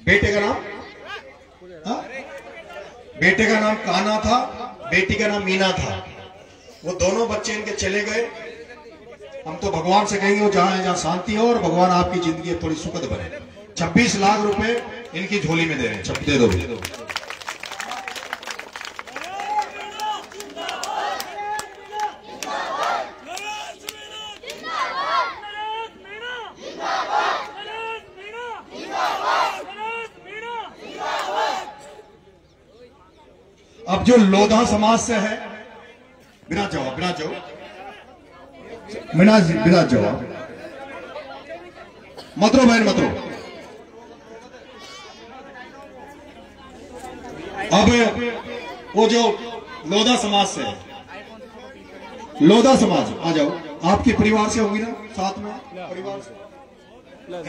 बेटे का नाम बेटे का नाम कान्हा था, बेटी का नाम मीना था। वो दोनों बच्चे इनके चले गए। हम तो भगवान से कहेंगे वो जहां है जहां शांति हो और भगवान आपकी जिंदगी थोड़ी सुखद बने। 26 लाख रुपए इनकी झोली में दे रहे हैं। दे दो। अब जो लोधा समाज से है, बिना जवाब मतरो बहन मतरो। अब वो जो लोधा समाज से है, लोधा समाज आ जाओ, आपके परिवार से होगी ना साथ में? परिवार से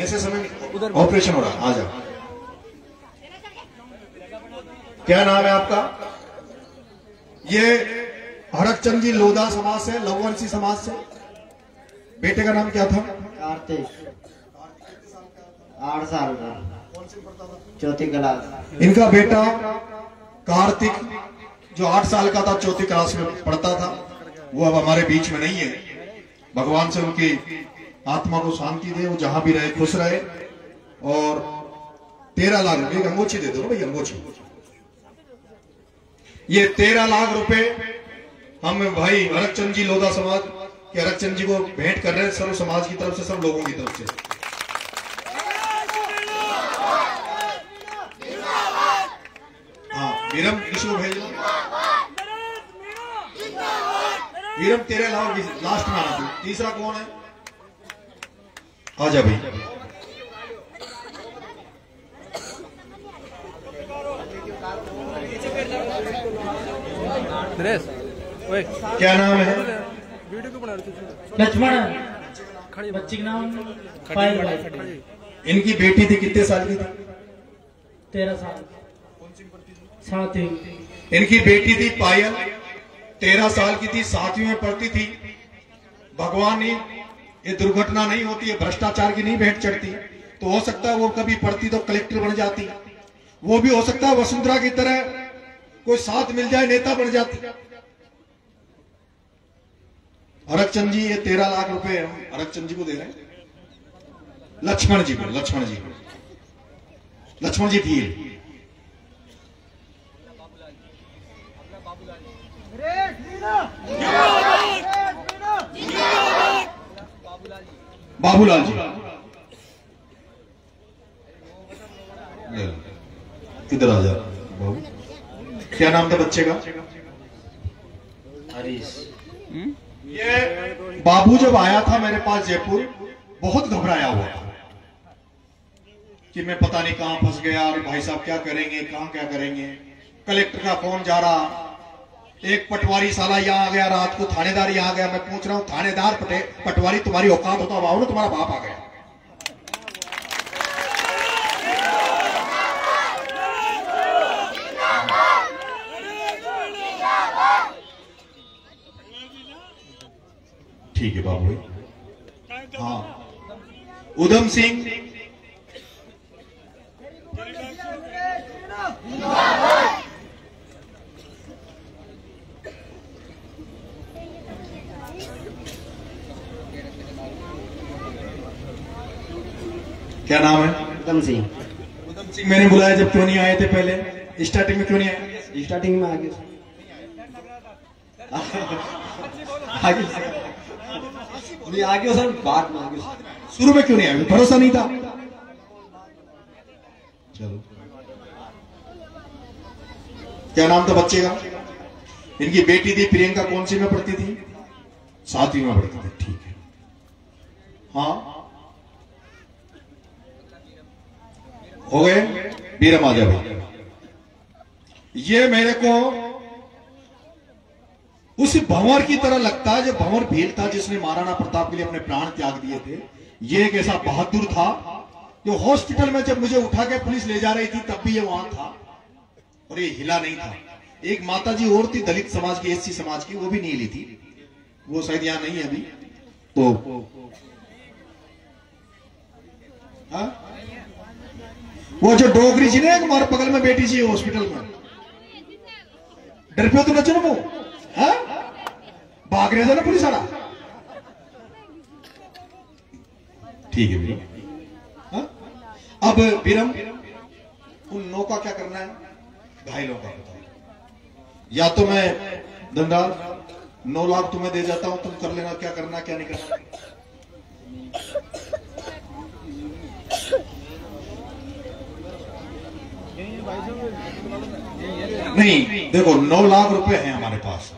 ऐसे समय ऑपरेशन हो रहा है, आ जाओ। क्या नाम है आपका? ये हरकचंद जी लोधा समाज से, लववंशी समाज से। बेटे का नाम क्या था? कार्तिक, 8 साल का, चौथी क्लास। इनका बेटा कार्तिक जो 8 साल का था, चौथी क्लास में पढ़ता था, वो अब हमारे बीच में नहीं है। भगवान से उनकी आत्मा को शांति दे, वो जहां भी रहे खुश रहे। और 13 लाख रुपए, अंगोछी दे दो भाई, अंगोछी। ये 13 लाख रुपए हम भाई हरकचंद जी लोधा समाज के हरकचंद जी को भेंट कर रहे हैं, सर्व समाज की तरफ से, सब लोगों की तरफ से। हाँ वीरम, इसको भेज लो। वीरम 13 लाख लास्ट में आना। तीसरा कौन है? आजा भाई। क्या नाम है? लक्ष्मण, बच्ची का नाम पायल। इनकी बेटी थी, कितने साल की थी? 13 साल। साथ ही इनकी बेटी थी पायल, 13 साल की थी, 7वीं में पढ़ती थी। भगवान ने, ये दुर्घटना नहीं होती है, भ्रष्टाचार की नहीं भेंट चढ़ती, तो हो सकता है वो कभी पढ़ती तो कलेक्टर बन जाती। वो भी हो सकता है वसुंधरा की तरह कोई साथ मिल जाए, नेता बन जाती। हरकचंद जी, ये 13 लाख रुपए हम हरकचंद जी को दे रहे हैं। लक्ष्मण जी को, लक्ष्मण जी थी। बाबूलाल जी इधर आ जा बाबू। क्या नाम था बच्चे का? हरीश। ये बाबू जब आया था मेरे पास जयपुर, बहुत घबराया हुआ था कि मैं पता नहीं कहां फंस गया, और भाई साहब क्या करेंगे, कहां क्या करेंगे। कलेक्टर का फोन जा रहा, एक पटवारी साला यहाँ आ गया, रात को थानेदार यहाँ आ गया। मैं पूछ रहा हूँ थानेदार पटवारी तुम्हारी औकात होता, आओ ना, तुम्हारा बाप आ गया। ठीक है बाबू। हाँ उधम सिंह, क्या नाम है? उधम सिंह। उधम सिंह, मैंने बुलाया जब क्यों नहीं आए थे पहले? स्टार्टिंग में क्यों नहीं आए? स्टार्टिंग में आगे आगे सर, बाद में आगे। शुरू में क्यों नहीं आए? भरोसा नहीं था। चलो, क्या नाम था बच्चे का? इनकी बेटी थी प्रियंका, कौन सी में पढ़ती थी? 7वीं में पढ़ती थी। ठीक है, हाँ हो गए। बीरम आ जाओ। ये मेरे को उस भंवर की तरह लगता है जो भंवर भील था जिसने महाराणा प्रताप के लिए अपने प्राण त्याग दिए थे। ये एक ऐसा बहादुर था जो हॉस्पिटल में जब मुझे उठा के पुलिस ले जा रही थी तब भी ये वहां था और ये हिला नहीं था। एक माताजी और थी दलित समाज की, एससी समाज की, वो भी नहीं हिली थी। वो शायद यहां नहीं है अभी। तो हाँ? वो जो डोगरी जी ने हमारे बगल में बैठी थी हॉस्पिटल में, डर पे तो न चलो वो, हाँ? भाग रहे थे ना पुलिस वाला। ठीक है भैया, हाँ? अब बीरम, उन 9 का क्या करना है? घायलों का बताओ। या तो मैं धनराज 9 लाख तुम्हें दे जाता हूं, तुम कर लेना क्या करना क्या नहीं करना। नहीं, देखो 9 लाख रुपए हैं हमारे पास,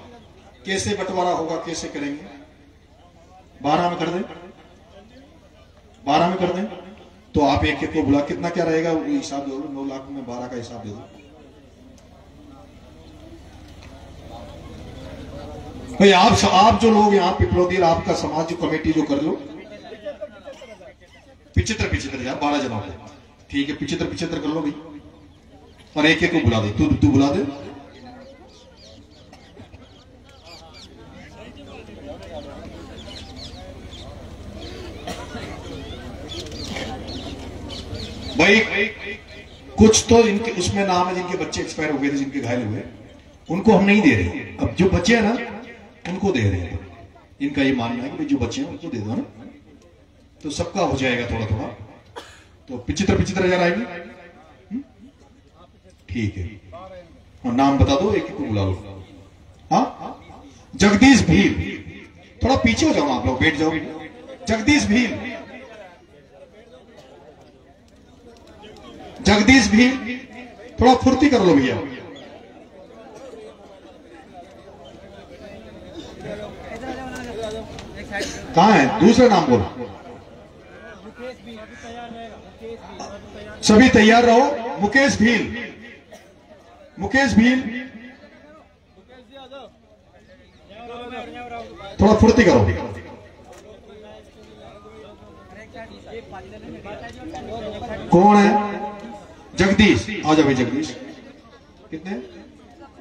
कैसे बंटवारा होगा, कैसे करेंगे? 12 में कर दें, 12 में कर दें। तो आप एक एक को बुला, कितना क्या रहेगा वो हिसाब दे दो। 9 लाख में 12 का हिसाब दे दो भाई। आप जो लोग यहाँ पिपलोदी, आपका समाज जो कमेटी जो कर लो 75 यार, 12 जमा को। ठीक है, 75 कर लो भाई, और एक एक को बुला दे। तू बुला दे। भाई कुछ तो इनके उसमें नाम है जिनके बच्चे एक्सपायर हो गए थे, जिनके घायल हुए, उनको हम नहीं दे रहे। अब जो बच्चे हैं ना उनको दे रहे हैं। इनका ये मानना है कि जो बच्चे हैं उनको दे दो ना, तो सबका हो जाएगा थोड़ा थोड़ा। तो 75,000 आएंगे। ठीक है, और नाम बता दो, एक एक को बुला लो। हाँ, जगदीश भील, थोड़ा पीछे हो जाओ आप लोग, बैठ जाओ। जगदीश भील, जगदीश भील, थोड़ा फुर्ती कर लो भैया। कहां है? दूसरा नाम बोलो। सभी तैयार रहो। मुकेश भील, मुकेश भील, थोड़ा फुर्ती करो। कौन है? जगदीश, आ जाओ भाई। जगदीश कितने?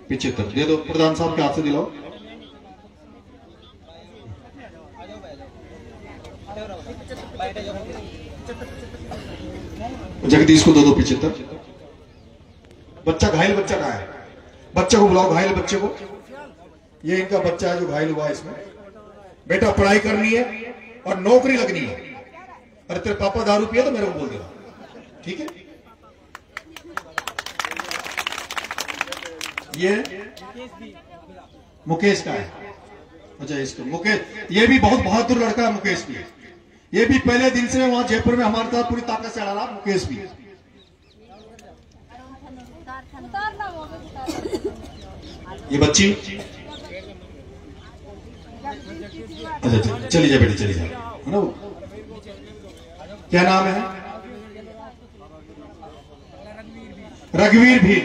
75 दे दो। प्रधान साहब के हाथ से दिलाओ। जगदीश को दो 75। बच्चा घायल, बच्चा कहाँ है? बच्चे को बुलाओ, घायल बच्चे को। ये इनका बच्चा है जो घायल हुआ है। इसमें बेटा पढ़ाई करनी है और नौकरी लगनी है। अरे तेरे पापा दारू पिया तो मेरे को बोल देना, ठीक है? ये मुकेश का है। अच्छा, इसको मुकेश, ये भी बहुत बहादुर लड़का है। मुकेश भी, ये भी पहले दिन से वहां जयपुर में हमारे साथ पूरी ताकत से लड़ रहा। मुकेश भी। ये बच्ची, अच्छा चली जाए बेटी, चली जाए, है ना? क्या नाम है? रघुवीर भी।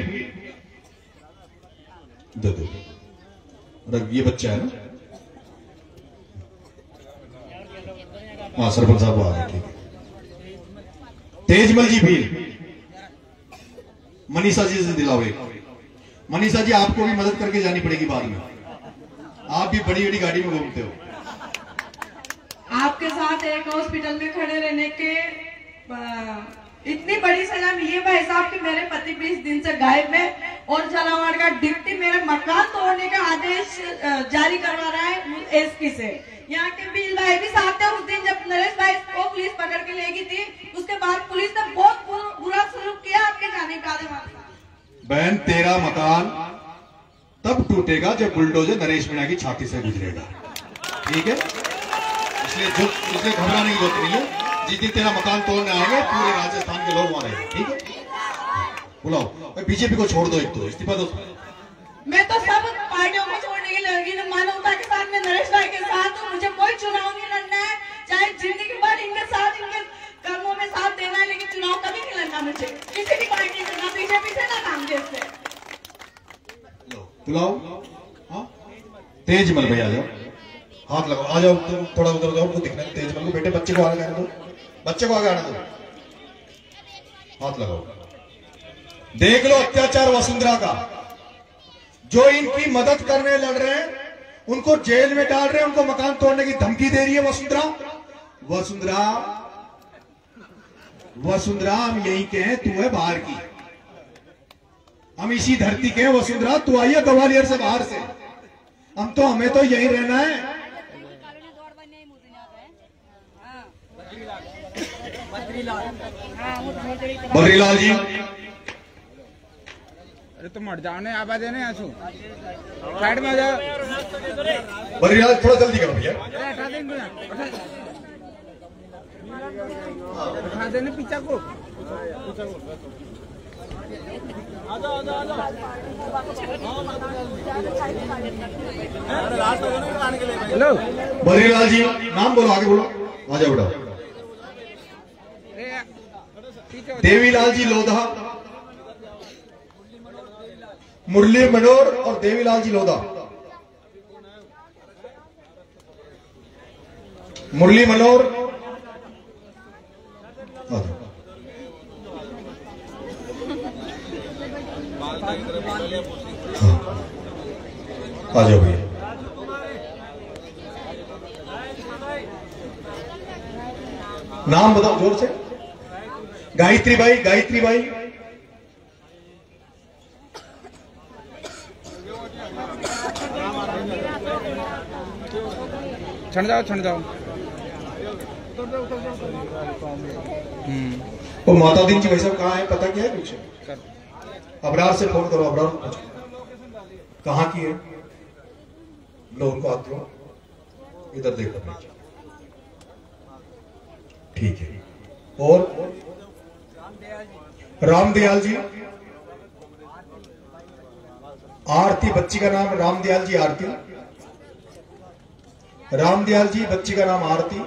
ये बच्चा है ना? हाँ, सरपंच साहब आ गए, ठीक है। तेजमल जी भी। मनीषा जी से दिलाओ एक। मनीषा जी, आपको भी मदद करके जानी पड़ेगी बाद में। आप भी बड़ी बड़ी गाड़ी में घूमते हो। आपके साथ एक हॉस्पिटल में खड़े रहने के इतनी बड़ी सजा मिली है भाई साहब कि मेरे पति 20 दिन से गायब है और झालावाड़ का डिप्टी मेरे मकान तोड़ने का आदेश जारी करवा रहा है एसपी से। यहाँ के बिल भाई भी साथ थे उस दिन जब नरेश भाई को पुलिस पकड़ के ले गई थी। उसके बाद पुलिस तेरा मकान तब टूटेगा जब बुलडोजर नरेश मीणा की छाती से गुजरेगा। ठीक है, इसलिए घबराने की जरूरत नहीं है। जिस दिन तेरा मकान तोड़ने आएंगे पूरे राजस्थान के लोग वहां रहेंगे। ठीक है, बुलाओ बीजेपी को छोड़ दो, एक तो इस्तीफा दो। मैं तो सब पार्टियों को छोड़ने की लड़की ने मानवता के साथ में नरेश भाई के साथ हूँ। मुझे कोई चुनाव नहीं लड़ना है, चाहे जिंदगी भर इनके साथ इनके कर्मों में साथ देना है, लेकिन चुनाव कभी नहीं लड़ना मुझे किसी भी पार्टी से, ना बीजेपी से ना कांग्रेस से। बुलाओ, हाँ तेजमल भैया आ जाओ, हाथ लगाओ, आ जाओ तुम थोड़ा उधर जाओ, दिखना है तेजमल को। बेटे बच्चे को आगे आने दो, बच्चे को आगे आने दो, हाथ लगाओ। देख लो अत्याचार वसुंधरा का, जो इनकी मदद करने लड़ रहे हैं उनको जेल में डाल रहे हैं, उनको मकान तोड़ने की धमकी दे रही है वसुंधरा। वसुंधरा वसुंधरा हम यही के हैं, तू है बाहर की, हम इसी धरती के हैं। वसुंधरा तू आई है ग्वालियर से, बाहर से, हमें तो यही रहना है। बद्रीलाल जी, अरे तुम हट जाओ ना, आवाज है ना, आंसू साइड में आ जाओ। बद्रीलाल थोड़ा जल्दी करो भैया, उठा देने पीछा को। हेलो बद्रीलाल जी, नाम बोलो, आगे बोलो, आ जाओ बेटा। देवीलाल जी लोधा, मुरली मनोहर और देवीलाल जी लोधा। मुरली मनोहर आ जाओ भैया। नाम बताओ जोर से। गायत्री बाई, गायत्री बाई, छण जाओ, छण जाओ। वो माता दीन जी भाई साहब कहाँ है, पता क्या है कुछ? अबरार से फोन करो, अबरार पूछो कहाँ की है, लो उनको हाथ दो, इधर देखो। ठीक है, और रामदयाल जी, आरती, बच्ची का नाम रामदयाल जी, आरती, रामदयाल जी, बच्ची का नाम आरती।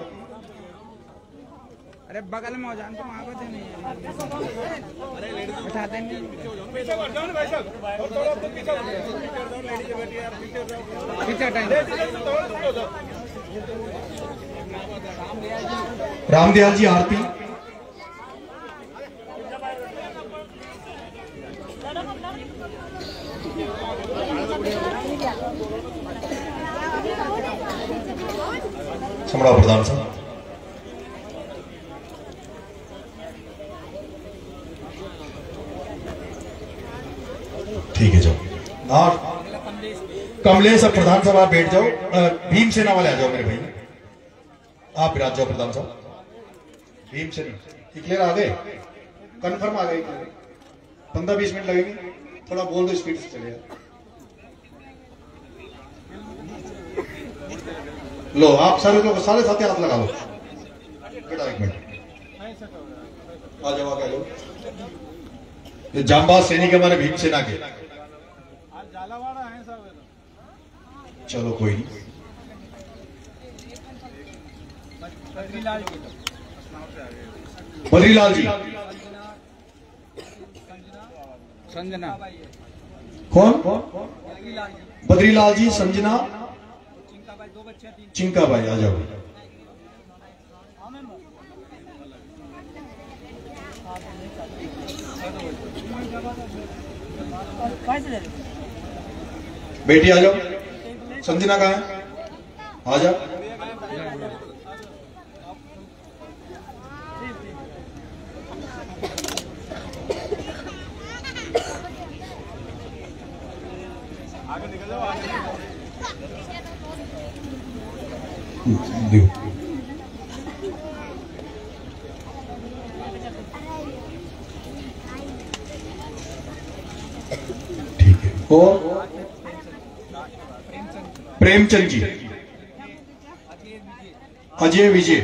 अरे बगल में हो जान, तुम आगे नहीं उठा देंगे। पीछे टाइम। रामदयाल जी, आरती, समड़ा प्रधान साहब। ठीक है, जाओ ना कमलेश और प्रधान साहब आप बैठ जाओ। भीमसेना वाले आ जाओ मेरे भाई, आप विराज जाओ प्रधान साहब। भीमसेना क्लियर आ गए, कन्फर्म आ गए, 15-20 मिनट लगेंगे, थोड़ा बोल दो स्पीड से चलेगा। लो आप सारे लोग सारे साथी हाथ लगा लो बेटा, 1 मिनट आ जाओ, आगे लो। ये जांबाज सैनिक हमारे भीमसेना के, चलो कोई नहीं। बद्रीलाल जी, संजना, कौन? बद्रीलाल जी, संजना, चिंका भाई, आ जाओ। बेटी आ जाओ, संजना कहाँ है, आ जाओ। आगे निकल जाओ, ठीक। कौन? प्रेमचंद जी, अजय विजय,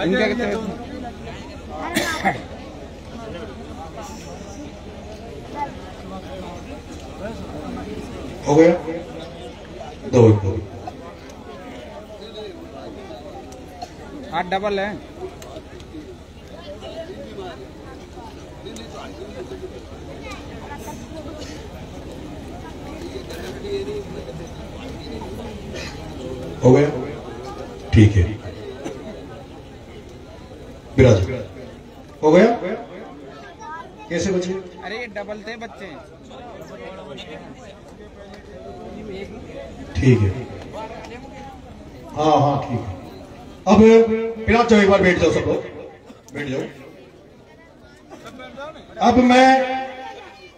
इनका कितने? हो गया? दो 8 डबल है। हो गया? ठीक है, विराज हो गया? कैसे बचे? अरे ये डबल थे बच्चे। ठीक है, हाँ हाँ ठीक है। अब विराज जाओ, एक बार बैठ जाओ, सब लोग बैठ जाओ। अब मैं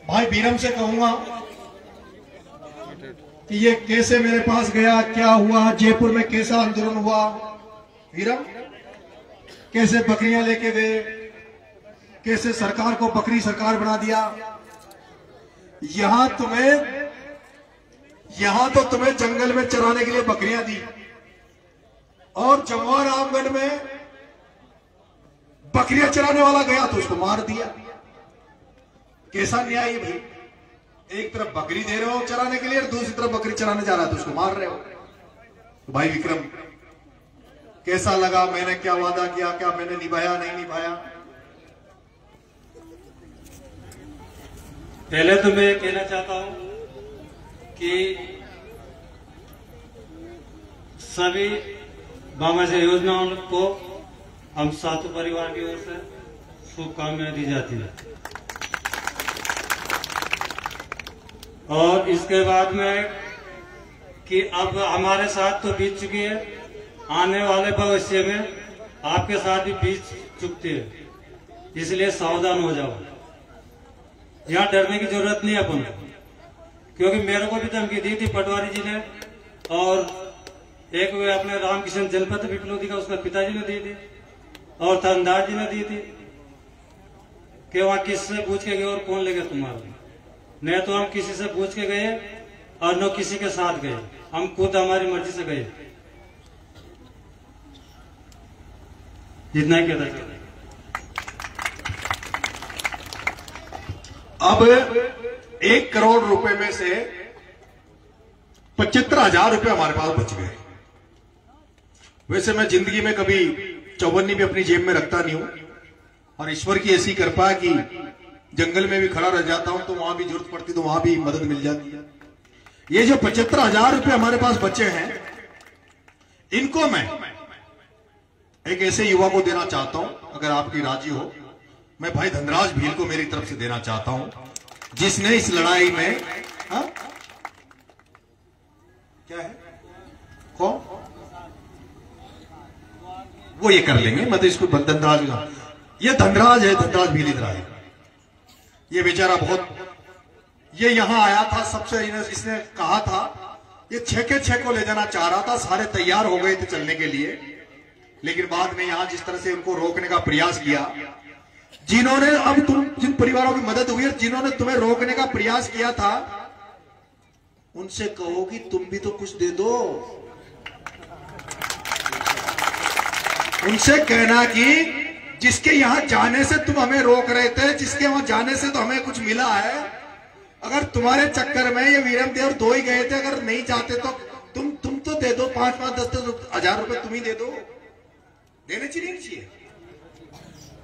भाई वीरम से कहूंगा कि ये कैसे मेरे पास गया, क्या हुआ, जयपुर में कैसा आंदोलन हुआ। वीरम, कैसे बकरियां लेके गए, कैसे सरकार को बकरी सरकार बना दिया। यहां तो तुम्हें जंगल में चराने के लिए बकरियां दी, और जमुआ रामगढ़ में बकरियां चराने वाला गया तो उसको मार दिया। कैसा न्याय है भाई? एक तरफ बकरी दे रहे हो चराने के लिए, और दूसरी तरफ बकरी चराने जा रहा है तो उसको मार रहे हो। तो भाई विक्रम, कैसा लगा? मैंने क्या वादा किया, क्या मैंने निभाया, नहीं निभाया? पहले तो मैं कहना चाहता हूं कि सभी बामाशय योजनाओं को हम सातों परिवार की ओर से शुभकामनाएं दी जाती है। और इसके बाद में कि अब हमारे साथ तो बीत चुकी है, आने वाले भविष्य में आपके साथ भी बीत चुकती है, इसलिए सावधान हो जाओ। यहाँ डरने की जरूरत नहीं है अपन, क्योंकि मेरे को भी धमकी दी थी पटवारी जी ने, और एक वे अपने रामकिशन जनपद विप्लवी का उसका पिताजी ने दी थी, और थानेदार जी ने दी थी कि वहां किससे पूछ के गए और कौन ले गया तुम्हारा। न तो हम किसी से पूछ के गए और न किसी के साथ गए, हम खुद हमारी मर्जी से गए। जितना ही कहता चलो। अब 1 करोड़ रुपए में से 75,000 रुपए हमारे पास बच गए। वैसे मैं जिंदगी में कभी चौवन्नी भी अपनी जेब में रखता नहीं हूं, और ईश्वर की ऐसी कृपा कि जंगल में भी खड़ा रह जाता हूं तो वहां भी जरूरत पड़ती तो वहां भी मदद मिल जाती है। ये जो 75,000 रुपए हमारे पास बचे हैं, इनको मैं एक ऐसे युवा को देना चाहता हूं, अगर आपकी राजी हो। मैं भाई धनराज भील को मेरी तरफ से देना चाहता हूं, जिसने इस लड़ाई में क्या है कौन वो ये कर लेंगे, मतलब इसको धनराज, ये धनराज है, धनराज भील इधर आए। ये बेचारा बहुत, ये यहां आया था सबसे, इसने कहा था ये 6 के 6 को ले जाना चाह रहा था, सारे तैयार हो गए थे चलने के लिए, लेकिन बाद में यहां जिस तरह से उनको रोकने का प्रयास किया, जिन्होंने, अब तुम जिन परिवारों की मदद हुई है, जिन्होंने तुम्हें रोकने का प्रयास किया था, उनसे कहो कि तुम भी तो कुछ दे दो। उनसे कहना कि जिसके यहां जाने से तुम हमें रोक रहे थे, जिसके वहां जाने से तो हमें कुछ मिला है, अगर तुम्हारे चक्कर में ये वीरम देव 2 ही गए थे, अगर नहीं जाते तो तुम तो दे दो, 5-5, 10-10 हजार रुपए तुम ही दे दो। देने चाहिए नहीं चाहिए?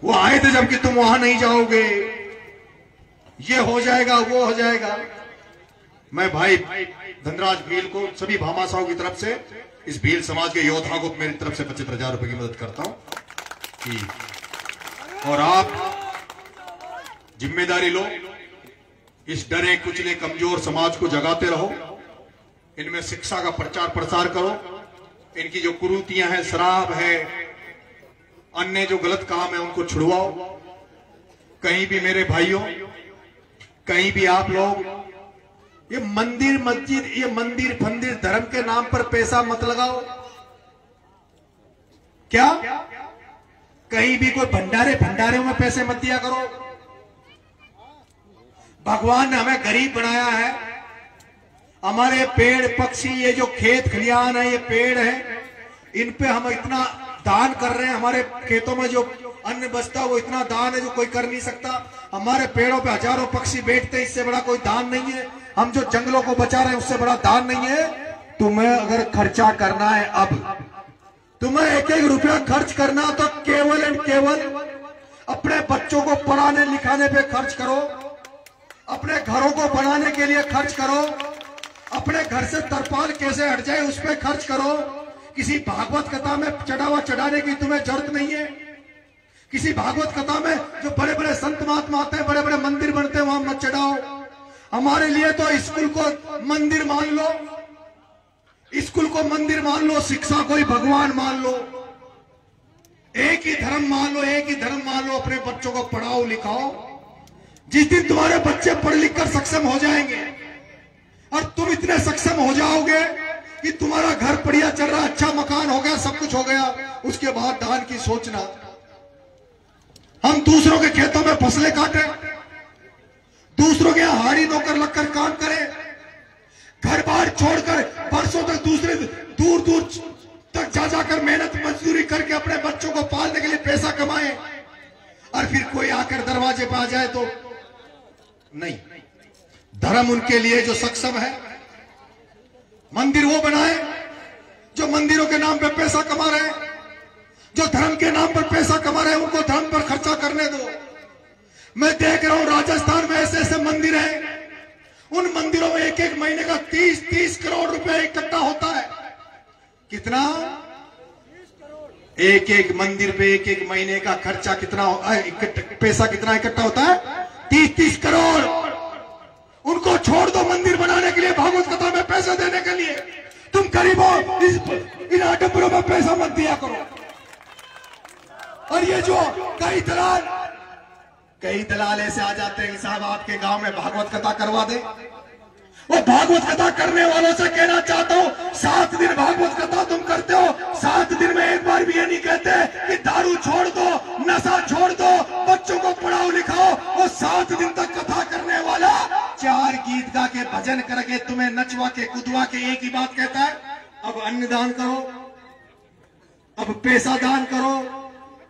वो आए थे जबकि तुम वहां नहीं जाओगे, ये हो जाएगा, वो हो जाएगा। मैं भाई धनराज भील को, सभी भामाशाहों की तरफ से, इस भील समाज के योद्धा को मेरी तरफ से 75,000 रुपए की मदद करता हूं कि, और आप जिम्मेदारी लो, इस डरे कुचले कमजोर समाज को जगाते रहो, इनमें शिक्षा का प्रचार प्रसार करो, इनकी जो कुरीतियां हैं, शराब है, अन्य जो गलत काम है, उनको छुड़वाओ। कहीं भी मेरे भाइयों, कहीं भी आप लोग ये मंदिर मस्जिद, ये मंदिर फंदिर धर्म के नाम पर पैसा मत लगाओ। क्या कहीं भी कोई भंडारे में पैसे मत दिया करो। भगवान ने हमें गरीब बनाया है। हमारे पेड़ पक्षी, ये जो खेत खलियान है, ये पेड़ है, इन पे हम इतना दान कर रहे हैं। हमारे खेतों में जो अन्न बचता है वो इतना दान है जो कोई कर नहीं सकता। हमारे पेड़ों पे हजारों पक्षी बैठते हैं, इससे बड़ा कोई दान नहीं है। हम जो जंगलों को बचा रहे हैं उससे बड़ा दान नहीं है। तुम्हें अगर खर्चा करना है, अब तुम्हें एक एक रुपया खर्च करना, तो केवल एंड केवल अपने बच्चों को पढ़ाने लिखाने पे खर्च करो, अपने घरों को बनाने के लिए खर्च करो, अपने घर से तरपाल कैसे हट जाए उस पर खर्च करो। किसी भागवत कथा में चढ़ावा चढ़ाने की तुम्हें जरूरत नहीं है। किसी भागवत कथा में जो बड़े बड़े संत महात्मा आते हैं, बड़े बड़े मंदिर बनते हैं, वहां मत चढ़ाओ। हमारे लिए तो स्कूल को मंदिर मान लो, स्कूल को मंदिर मान लो, शिक्षा को ही भगवान मान लो, एक ही धर्म मान लो, एक ही धर्म मान लो। अपने बच्चों को पढ़ाओ लिखाओ। जिस दिन तुम्हारे बच्चे पढ़ लिख कर सक्षम हो जाएंगे और तुम इतने सक्षम हो जाओगे कि तुम्हारा घर बढ़िया चल रहा, अच्छा मकान हो गया, सब कुछ हो गया, उसके बाद दान की सोचना। हम दूसरों के खेतों में फसलें काटें, दूसरों के यहाँ हाड़ी नौकर लगकर काम करें, घर बार छोड़कर बरसों तक दूसरे दूर दूर तक जा जाकर मेहनत मजदूरी करके अपने बच्चों को पालने के लिए पैसा कमाएं, और फिर कोई आकर दरवाजे पर आ जाए तो नहीं। धर्म उनके लिए जो सक्षम है, मंदिर वो बनाए जो मंदिरों के नाम पर पैसा कमा रहे हैं, जो धर्म के नाम पर पैसा कमा रहे हैं, उनको धर्म पर खर्चा करने दो। मैं देख रहा हूं राजस्थान में ऐसे ऐसे मंदिर हैं, उन मंदिरों में एक एक महीने का 30-30 करोड़ रुपए इकट्ठा होता है। कितना? एक एक मंदिर पे एक एक महीने का खर्चा कितना, पैसा कितना इकट्ठा होता है? 30-30 करोड़। उनको छोड़ दो मंदिर बनाने के लिए, भागवत कथा में पैसा देने के लिए। तुम गरीबों इन आडंबरों में पैसा मत दिया करो। और ये जो कई दलाल ऐसे आ जाते हैं कि साहब आपके गांव में भागवत कथा करवा दे। वो भागवत कथा करने वालों से कहना चाहता हूं, 7 दिन भागवत कथा तुम करते हो, 7 दिन में एक बार भी ये नहीं कहते कि दारू छोड़ दो, नशा छोड़ दो, बच्चों को पढ़ाओ लिखाओ। वो 7 दिन तक कथा करने वाला 4 गीत गा के भजन करके तुम्हें नचवा के कुदवा के एक ही बात कहता है, अब अन्न दान करो, अब पैसा दान करो।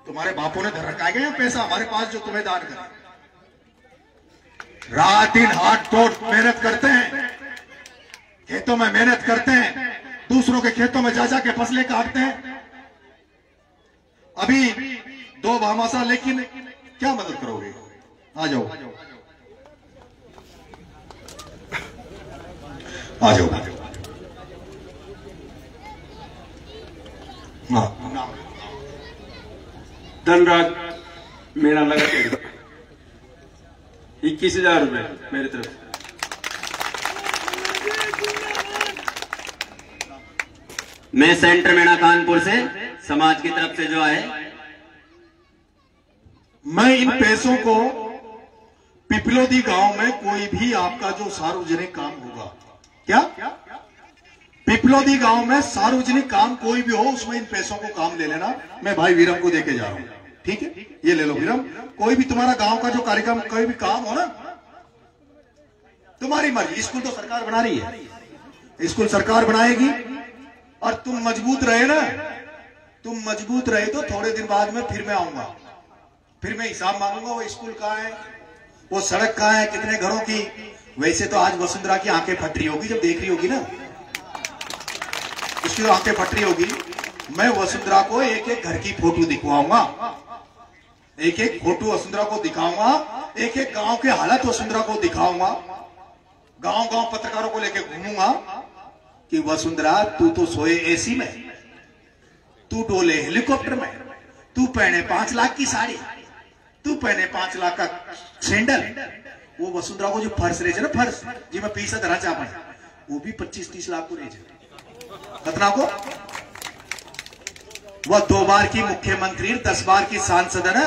तुम्हारे बापों ने धर रखा है पैसा हमारे पास जो तुम्हें दान करे। रात दिन हाथ तोड़ मेहनत करते हैं, खेतों में मेहनत करते हैं, दूसरों के खेतों में जा जाके फसलें काटते हैं। अभी 2 भामाशाह, लेकिन क्या मदद करोगे? आ जाओ आ जाओ। धनराज मेरा लगा 21,000 रुपए मेरी तरफ से। मैं सेंटर मेणा कानपुर से समाज की तरफ से जो है, मैं इन पैसों को पिपलोदी गांव में कोई भी आपका जो सार्वजनिक काम होगा, क्या पिपलोदी गांव में सार्वजनिक काम कोई भी हो, उसमें इन पैसों को काम ले लेना। मैं भाई वीरम को देके जा रहा हूं, ठीक है? ये ले लो वीरम। कोई भी तुम्हारा गांव का जो कार्यक्रम, कोई भी काम हो ना, तुम्हारी मर्जी। स्कूल तो सरकार बना रही है, स्कूल सरकार बनाएगी, और तुम मजबूत रहे ना, तुम मजबूत रहे तो थोड़े दिन बाद में फिर मैं आऊंगा, फिर मैं हिसाब मांगूंगा। वो स्कूल कहाँ है, वो सड़क कहाँ है, कितने घरों की। वैसे तो आज वसुंधरा की आंखें फट रही होगी जब देख रही होगी ना, उसकी तो आंखें फट रही होगी। मैं वसुंधरा को एक एक घर की फोटो दिखवाऊंगा, एक एक फोटो वसुंधरा को दिखाऊंगा, एक एक गांव के हालत वसुंधरा को दिखाऊंगा, गांव गांव पत्रकारों को लेकर घूमूंगा कि वसुंधरा तू तो सोए एसी में, तू डोले हेलीकॉप्टर में, तू पहने 5 लाख की साड़ी, तू पहने 5 लाख का सैंडल। वो वसुंधरा को जो फर्श रेज है ना, फर्श जी मैं पीसा धरा चापा, वो भी 25-30 लाख को रेज खतना को। वह 2 बार की मुख्यमंत्री, 10 बार की सांसद है ना,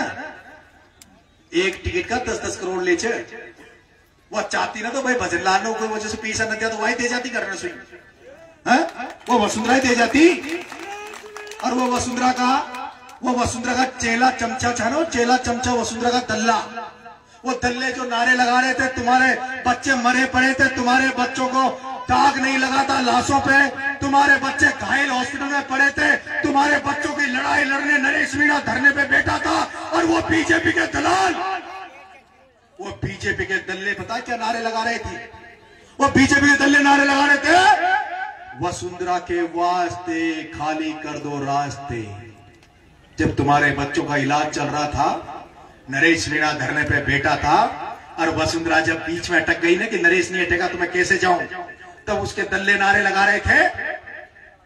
एक टिकट का 10-10 करोड़ ले। वह चाहती ना तो भाई भजन लाल कोई वजह से पैसा न दिया तो वही दे जाती करने से, वो वसुंधरा ही दे जाती। और वो वसुंधरा का वो वसुंधरा का चेला चमचा था ना, चेला चमचा वसुंधरा का दल्ला, वो दल्ले जो नारे लगा रहे थे तुम्हारे बच्चे मरे पड़े थे, तुम्हारे बच्चों को दाग नहीं लगा था लाशों पे, तुम्हारे बच्चे घायल हॉस्पिटल में पड़े थे, तुम्हारे बच्चों की लड़ाई लड़ने नरेश मीणा धरने पे बैठा था, और वो बीजेपी के दलाल, वो बीजेपी के दल्ले पता क्या नारे लगा रहे थे? वो बीजेपी के दल्ले नारे लगा रहे थे, वसुंधरा के वास्ते खाली कर दो रास्ते। जब तुम्हारे बच्चों का इलाज चल रहा था, नरेश मीणा धरने पे बैठा था, और वसुंधरा जब बीच में अटक गई ना कि नरेश नहीं अटेगा तो मैं कैसे जाऊं, तब उसके दल्ले नारे लगा रहे थे,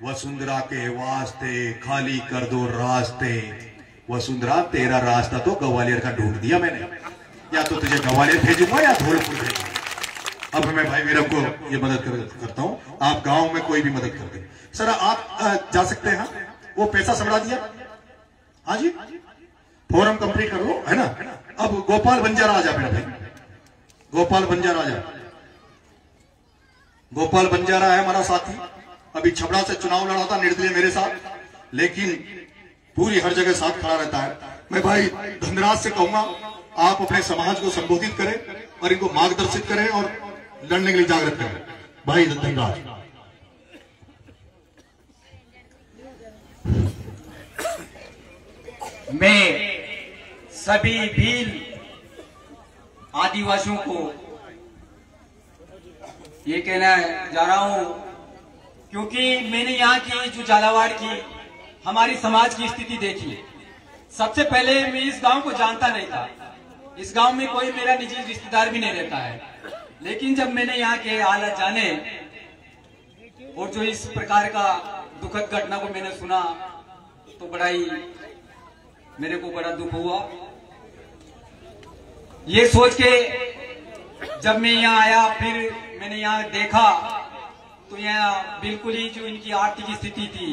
वसुंधरा के वास्ते खाली कर दो रास्ते। वसुंधरा तेरा रास्ता तो ग्वालियर का ढूंढ दिया मैंने, या तो तुझे ग्वालियर भेजूंगा या धौलपुर भेजूंगा। अब मैं भाई वीरों को ये मदद करता हूं, आप गांव में कोई भी मदद कर दे। सर आप जा सकते हैं, वो पैसा समझा दिया, हाँ जी, फॉर्म कंप्लीट कर लो, है ना। अब गोपाल बंजारा आ जा मेरा भाई, गोपाल बंजारा आ जा। गोपाल बंजारा है हमारा साथी, अभी छबड़ा से चुनाव लड़ा था निर्दलीय मेरे साथ, लेकिन पूरी हर जगह साथ खड़ा रहता है। मैं भाई धनराज से कहूंगा आप अपने समाज को संबोधित करें और इनको मार्गदर्शित करें और लड़ने के लिए जागृत करें। भाई धनराज। मैं सभी भील आदिवासियों को ये कहना जा रहा हूं, क्योंकि मैंने यहाँ की जो झालावाड़ की हमारी समाज की स्थिति देखी। सबसे पहले मैं इस गांव को जानता नहीं था, इस गांव में कोई मेरा निजी रिश्तेदार भी नहीं रहता है, लेकिन जब मैंने यहाँ के हालात जाने और जो इस प्रकार का दुखद घटना को मैंने सुना तो बड़ा ही मेरे को बड़ा दुख हुआ। ये सोच के जब मैं यहाँ आया, फिर मैंने यहाँ देखा तो यहाँ बिल्कुल ही जो इनकी आर्थिक स्थिति थी,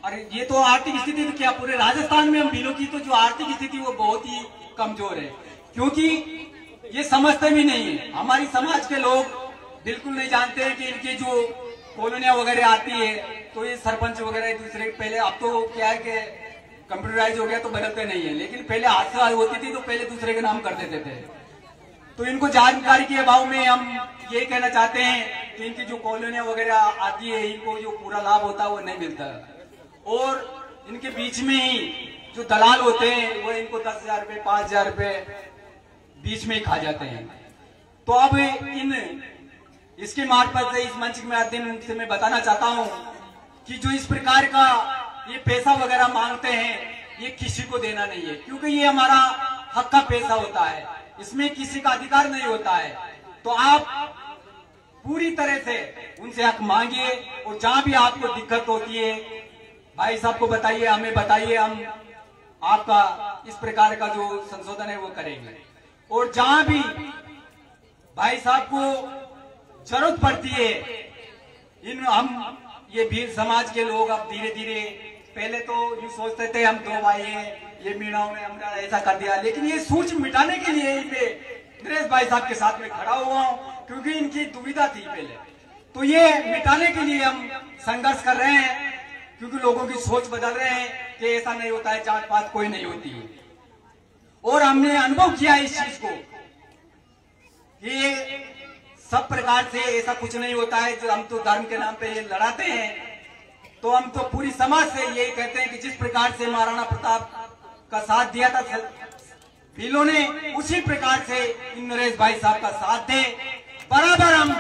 और ये तो आर्थिक स्थिति तो क्या पूरे राजस्थान में हम भीलों की तो जो आर्थिक स्थिति वो बहुत ही कमजोर है, क्योंकि ये समझते भी नहीं है। हमारी समाज के लोग बिल्कुल नहीं जानते हैं कि इनकी जो कॉलोनियां वगैरह आती है तो ये सरपंच वगैरह दूसरे, पहले अब तो क्या है कि कंप्यूटराइज हो गया तो बदलते नहीं है, लेकिन पहले हादसा होती थी तो पहले दूसरे के नाम कर देते थे। तो इनको जानकारी के अभाव में हम ये कहना चाहते हैं कि इनकी जो कॉलोनियां वगैरह आती है इनको जो पूरा लाभ होता है वो नहीं मिलता, और इनके बीच में ही जो दलाल होते हैं वो इनको 10,000 रुपए 5,000 रुपए बीच में ही खा जाते हैं। तो अब इसके मार्फत से इस मंच के माध्यम से मैं बताना चाहता हूं कि जो इस प्रकार का ये पैसा वगैरह मांगते हैं ये किसी को देना नहीं है, क्योंकि ये हमारा हक का पैसा होता है, इसमें किसी का अधिकार नहीं होता है। तो आप पूरी तरह से उनसे हक मांगिए, और जहां भी आपको दिक्कत होती है भाई साहब को बताइए, हमें बताइए, हम आपका इस प्रकार का जो संशोधन है वो करेंगे। और जहां भी भाई साहब को जरूरत पड़ती है, हम ये भील समाज के लोग अब धीरे धीरे, पहले तो यूं सोचते थे हम 2 भाई हैं, ये मीणाओं ने हमने ऐसा कर दिया, लेकिन ये सोच मिटाने के लिए नरेश भाई साहब के साथ में खड़ा हुआ हूं, क्योंकि इनकी दुविधा थी पहले, तो ये मिटाने के लिए हम संघर्ष कर रहे हैं, क्योंकि लोगों की सोच बदल रहे हैं कि ऐसा नहीं होता है, जात पात कोई नहीं होती है। और हमने अनुभव किया इस चीज को कि सब प्रकार से ऐसा कुछ नहीं होता है। जो हम तो धर्म के नाम पे ये लड़ाते हैं, तो हम तो पूरी समाज से यही कहते हैं कि जिस प्रकार से महाराणा प्रताप का साथ दिया था भीलों ने, उसी प्रकार से इन नरेश भाई साहब का साथ दे। बराबर हम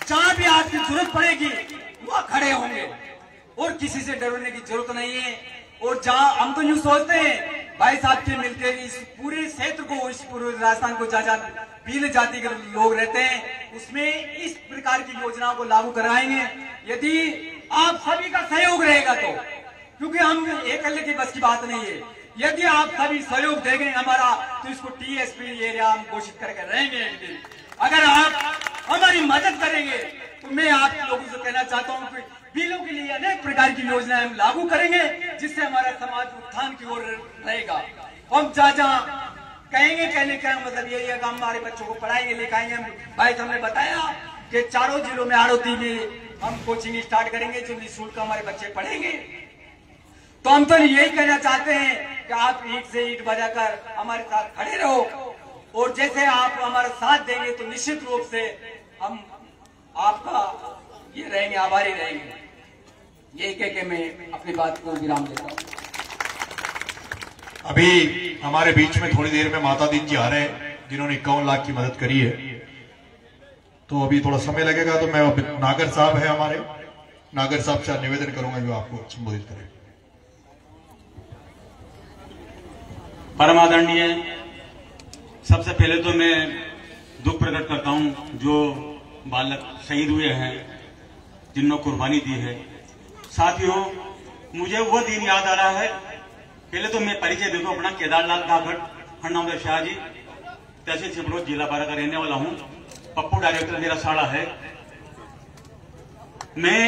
जहां भी आपकी जरूरत पड़ेगी वहां खड़े होंगे, और किसी से डरने की जरूरत नहीं है। और जहां हम तो यूं सोचते हैं भाई साहब के मिलते इस पूरे क्षेत्र को, इस पूरे राजस्थान को जहां भील जाति के लोग रहते हैं उसमें इस प्रकार की योजनाओं को लागू कराएंगे, यदि आप सभी का सहयोग रहेगा तो, क्योंकि हम अकेले की बस की बात नहीं है। यदि आप सभी सहयोग देंगे हमारा, तो इसको टीएसपी एरिया हम घोषित करके रहेंगे एक दिन। अगर आप हमारी मदद करेंगे तो मैं आप लोगों से कहना चाहता हूं कि भीलों के लिए अनेक प्रकार की योजनाएं हम लागू करेंगे, जिससे हमारा समाज उत्थान की ओर रहेगा। हम जहां कहेंगे, कहने का मतलब यही है कि हमारे बच्चों को पढ़ाएंगे लिखाएंगे। भाई हमने बताया कि 4 जिलों में आड़ोती में हम कोचिंग स्टार्ट करेंगे, जो निःशुल्क हमारे बच्चे पढ़ेंगे। तो हम तो यही कहना चाहते हैं कि आप ईंट से ईंट बजाकर हमारे साथ खड़े रहो, और जैसे आप हमारा साथ देंगे तो निश्चित रूप से हम आपका ये रहेंगे, आभारी रहेंगे। यही कह के मैं अपनी बात को विराम देता हूँ। अभी हमारे बीच में थोड़ी देर में माता दीन जी आ रहे हैं, जिन्होंने 51 लाख की मदद करी है। तो अभी थोड़ा समय लगेगा, तो मैं नागर साहब है हमारे, नागर साहब से निवेदन करूंगा जो आपको संबोधित करें। परम आदरणीय, सबसे पहले तो मैं दुख प्रकट करता हूं जो बालक शहीद हुए हैं, जिन्होंने कुर्बानी दी है। साथियों, मुझे वो दिन याद आ रहा है। पहले तो मैं परिचय दे दूं अपना। केदारलाल काकड़, हरनामदेव शाह जी, तहसील सिमरोद, जिला बारा का रहने वाला हूं। पप्पू डायरेक्टर मेरा साड़ा है। मैं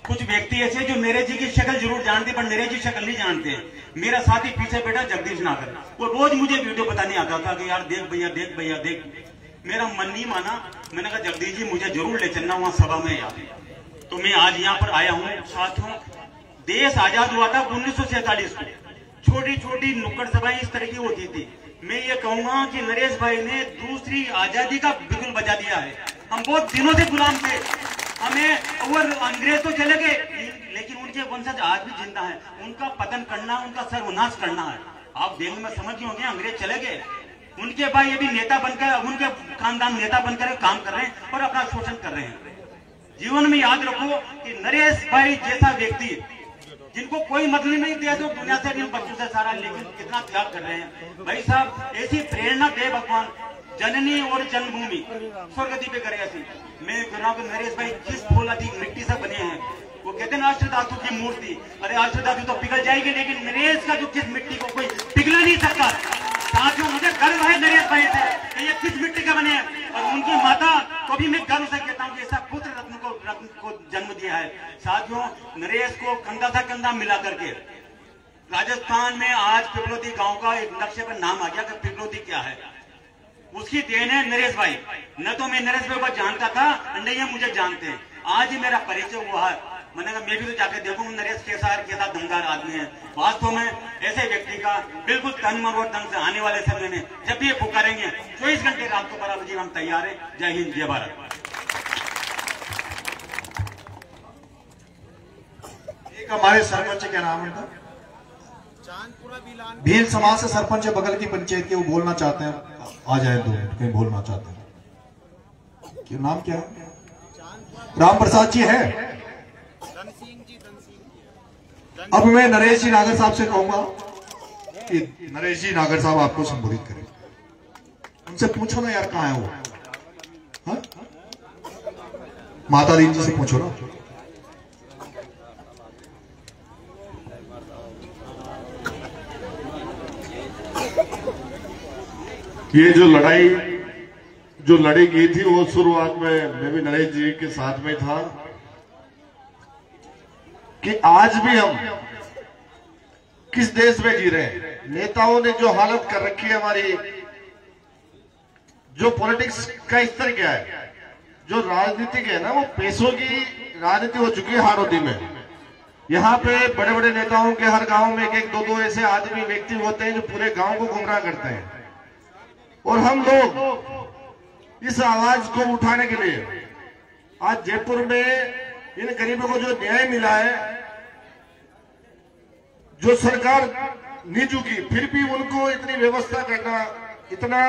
कुछ व्यक्ति ऐसे जो नरेश जी की शक्ल जरूर जानते, पर नरेश जी शक्ल नहीं जानते। मेरा साथी पीछे बैठा जगदीश नागर, वो रोज मुझे वीडियो बताने आता था कि यार देख भैया, देख भैया, देख। मेरा मन नहीं माना। मैंने कहा जगदीश जी मुझे जरूर ले चलना वहां सभा में यार। तो मैं आज यहाँ पर आया हूँ। साथियों, देश आजाद हुआ था 1947 को। छोटी छोटी नुक्कड़ सभाएं इस तरह की होती थी। मैं ये कहूंगा कि नरेश भाई ने दूसरी आजादी का बिगुल बजा दिया है। हम बहुत दिनों से गुलाम थे, हमें और अंग्रेज तो चले गए, लेकिन उनके वंशज आज भी जिंदा है। उनका पतन करना, उनका सर्वनाश करना है। आप देखने में समझ ही होंगे, अंग्रेज चले गए, उनके भाई अभी नेता बनकर, उनके खानदान नेता बनकर काम कर रहे हैं और अपना शोषण कर रहे हैं। जीवन में याद रखो कि नरेश भाई जैसा व्यक्ति, जिनको कोई मतलब नहीं दिया, जो दुनिया से भी बच्चों से सारा, लेकिन कितना त्याग कर रहे हैं। भाई साहब, ऐसी प्रेरणा दे भगवान, जननी और जन्मभूमि स्वर्गति पे करे ऐसी। मैं कह रहा हूँ नरेश भाई किस फौलादी मिट्टी से बने हैं। वो कहते हैं ना अष्ट धातु की मूर्ति, अरे अष्ट धातु तो पिघल जाएगी, लेकिन नरेश का जो किस मिट्टी को कोई पिघला नहीं सकता। साथियों, मुझे गर्व है नरेश भाई से कि ये किस मिट्टी का बने हैं, और उनकी माता को भी मैं गर्व से कहता हूँ कि ऐसा पुत्र रत्न को जन्म दिया है। साथियों, नरेश को कंधा से कंधा मिला करके राजस्थान में आज पिपलोदी गांव का एक नक्शे पर नाम आ गया कि पिपलोदी क्या है। उसकी देन है नरेश भाई। न तो मैं नरेश भाई को जानता था, न ये मुझे जानते हैं। आज ही मेरा परिचय हुआ है। मैंने कहा मैं भी तो जाके देखूं नरेश कैसा है, कैसा दमदार आदमी है। वास्तव में ऐसे व्यक्ति का बिल्कुल तन मन और तन से आने वाले समय में जब भी ये पुकारेंगे 24 घंटे रात को 12 बजे हम तैयार हैं। जय हिंद, जय भारत। एक हमारे सरपंच, क्या नाम है उनका? भील समाज से सरपंच है, बगल की पंचायत के, वो बोलना चाहते हैं। आ जाए 2 मिनट, कहीं बोलना चाहते हैं। क्या नाम क्या है? राम प्रसाद जी है। अब मैं नरेश जी नागर साहब से कहूंगा कि नरेश जी नागर साहब आपको संबोधित करें। उनसे पूछो ना यार, कहाँ है वो? हा? माता दीन जी से पूछो ना। ये जो लड़ाई जो लड़ी गई थी, वो शुरुआत में मैं भी नरेश जी के साथ में था कि आज भी हम किस देश में जी रहे हैं। नेताओं ने जो हालत कर रखी है हमारी, जो पॉलिटिक्स का स्तर क्या है, जो राजनीतिक है ना, वो पैसों की राजनीति हो चुकी है हाड़ौती में। यहाँ पे बड़े बड़े नेताओं के हर गांव में 1-2 ऐसे आदमी व्यक्ति होते हैं जो पूरे गांव को गुमराह करते हैं। और हम लोग इस आवाज को उठाने के लिए आज जयपुर में इन गरीबों को जो न्याय मिला है, जो सरकार नहीं झुकी, फिर भी उनको इतनी व्यवस्था करना, इतना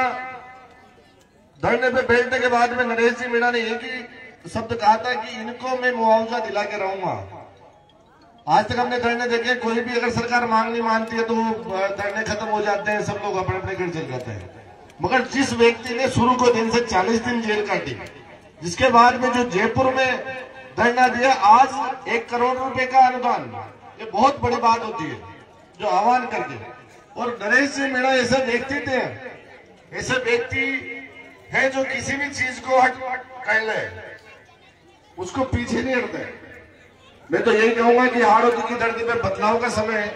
धरने पे बैठने के बाद में नरेश जी मीणा ने एक ही शब्द कहा था कि इनको मैं मुआवजा दिला के रहूंगा। आज तक हमने धरने देखे, कोई भी अगर सरकार मांग नहीं मानती है तो धरने खत्म हो जाते हैं, सब लोग अपने अपने घर चल जाते हैं। मगर जिस व्यक्ति ने शुरू को दिन से 40 दिन जेल काटी, जिसके बाद में जो जयपुर में धरना दिया, आज 1 करोड़ रुपए का अनुदान, ये बहुत बड़ी बात होती है जो आह्वान कर दे। और नरेश जी मीणा ऐसे व्यक्ति थे, ऐसे व्यक्ति है जो किसी भी चीज को हट कर ले, उसको पीछे नहीं हटते। मैं तो यही कहूंगा कि हाड़ौती की धरती पर बदलाव का समय है,